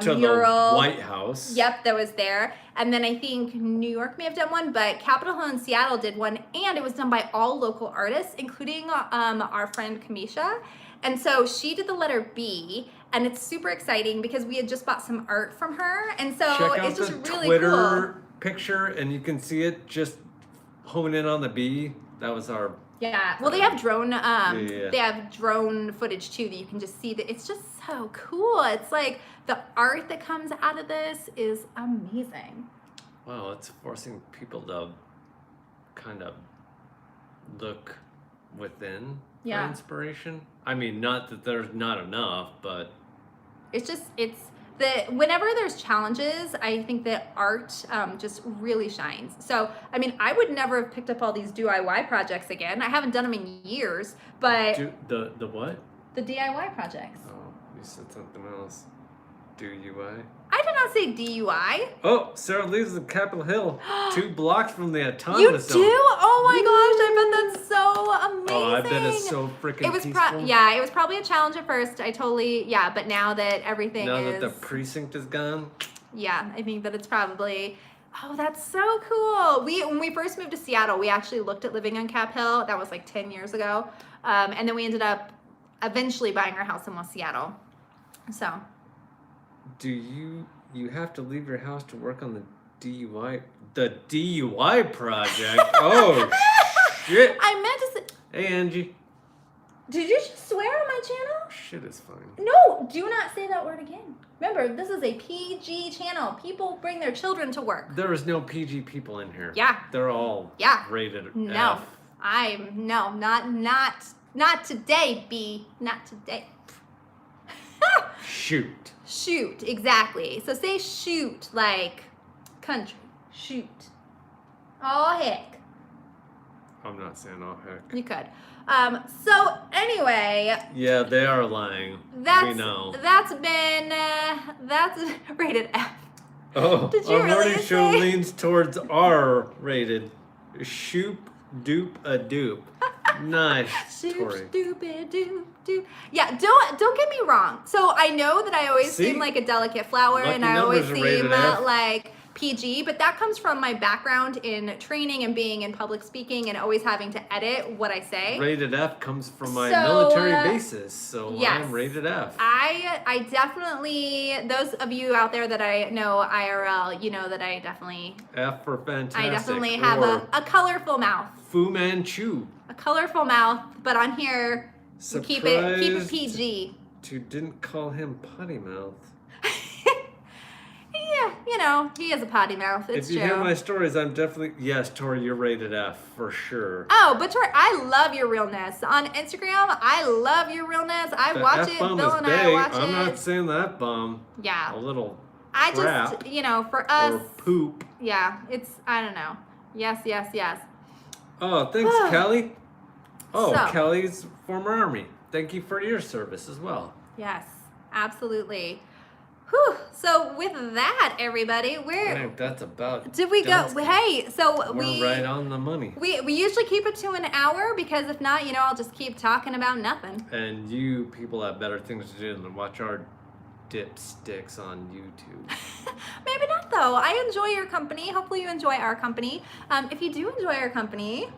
mural. The White House. Yep, that was there. And then I think New York may have done one, but Capitol Hill and Seattle did one, and it was done by all local artists, including our friend Kamisha. And so she did the letter B, and it's super exciting because we had just bought some art from her, and so it's just really Twitter cool. Picture, and you can see it just hone in on the B. That was our. Yeah, well, they have drone. They have drone footage too that you can just see. That it's just so cool. It's like the art that comes out of this is amazing. Wow, it's forcing people to kind of look within for inspiration. I mean, not that there's not enough, but whenever there's challenges, I think that art just really shines. So, I mean, I would never have picked up all these DIY projects again. I haven't done them in years, but the what? The DIY projects. Oh, you said something else. DUI? I did not say DUI. Oh, Sarah lives in Capitol Hill, 2 blocks from the autonomous zone. You do? Oh my gosh, I bet that's so amazing. Oh, I bet it's so freaking peaceful. It was probably a challenge at first. But now that everything that the precinct is gone. Yeah, I think that it's probably, that's so cool. When we first moved to Seattle, we actually looked at living on Cap Hill. That was like 10 years ago. And then we ended up eventually buying our house in West Seattle. So. Do you have to leave your house to work on the DUI project? Oh, shit. I meant to say. Hey, Angie. Did you just swear on my channel? Shit is fine. No, do not say that word again. Remember, this is a PG channel. People bring their children to work. There is no PG people in here. Yeah. They're all rated F. No, not today, B. Not today. Shoot, exactly. So say shoot like country. Shoot. Oh, heck. I'm not saying oh, heck. You could. So anyway. Yeah, they are lying. We know. That's rated F. Oh, did you our really morning show leans towards R rated. Shoop, dupe, a dupe. Nice, Tori. Stupid, doop, doop. Yeah, don't get me wrong. So I know that I always seem like a delicate flower, and I always seem like PG, but that comes from my background in training and being in public speaking and always having to edit what I say. Rated F comes from my military basis, so yes, I'm rated F. I definitely, those of you out there that I know IRL, you know that I definitely... F for fantastic. I definitely have a colorful mouth. Fu Manchu. A colorful mouth, but on here, we keep it PG. You didn't call him potty mouth. Yeah, you know, he has a potty mouth. It's true. If you hear my stories, I'm definitely... Yes, Tori, you're rated F for sure. Oh, but Tori, I love your realness. On Instagram, I love your realness. I watch it. Bill and I watch it. I'm not saying that bomb. Yeah. A little crap. Just, for us... Or poop. Yeah, it's... I don't know. Yes. Oh, thanks, Kelly. Oh, Kelly's former Army. Thank you for your service as well. Yes, absolutely. Whew. So with that, everybody, I we're think that's about. did we go? Dunsky. Hey, so We're right on the money. we usually keep it to an hour because if not, I'll just keep talking about nothing. And you people have better things to do than watch our dipsticks on YouTube. Maybe not though. I enjoy your company. Hopefully you enjoy our company. If you do enjoy our company,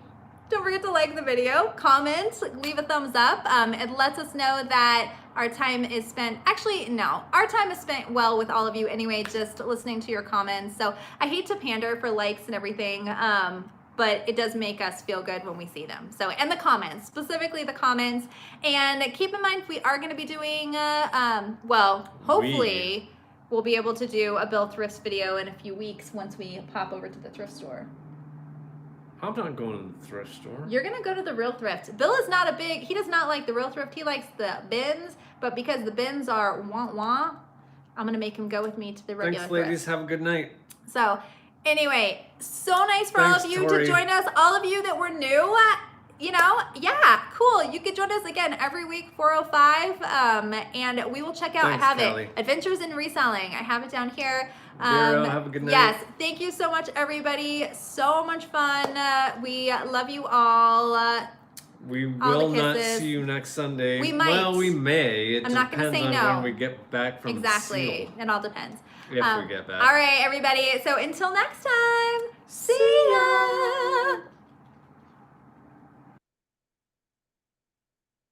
don't forget to like the video, comment, leave a thumbs up. It lets us know that our time is spent, actually, no, our time is spent well with all of you anyway, just listening to your comments. So I hate to pander for likes and everything, but it does make us feel good when we see them. So, and the comments, specifically the comments. And keep in mind, we are gonna be doing, hopefully, we'll be able to do a Bill Thrifts video in a few weeks once we pop over to the thrift store. I'm not going to the thrift store. You're gonna go to the real thrift. Bill is not he does not like the real thrift. He likes the bins, but because the bins are wah, I'm gonna make him go with me to the regular Thanks, ladies. thrift. Have a good night. So, anyway, so nice for all of you Tori. to join us. All of you that were new, yeah, cool. You could join us again every week, 4:05, and we will check out. Thanks, I have Callie. it, Adventures in Reselling. I have it down here. Vero, have a good night. Yes, thank you so much, everybody. So much fun. We love you all. We all the will not kisses. see you next Sunday. We might. Well, we may. It I'm not gonna depends say on no. when we get back from Exactly. Seal. It all depends. If we get back. All right, everybody. So until next time, see ya.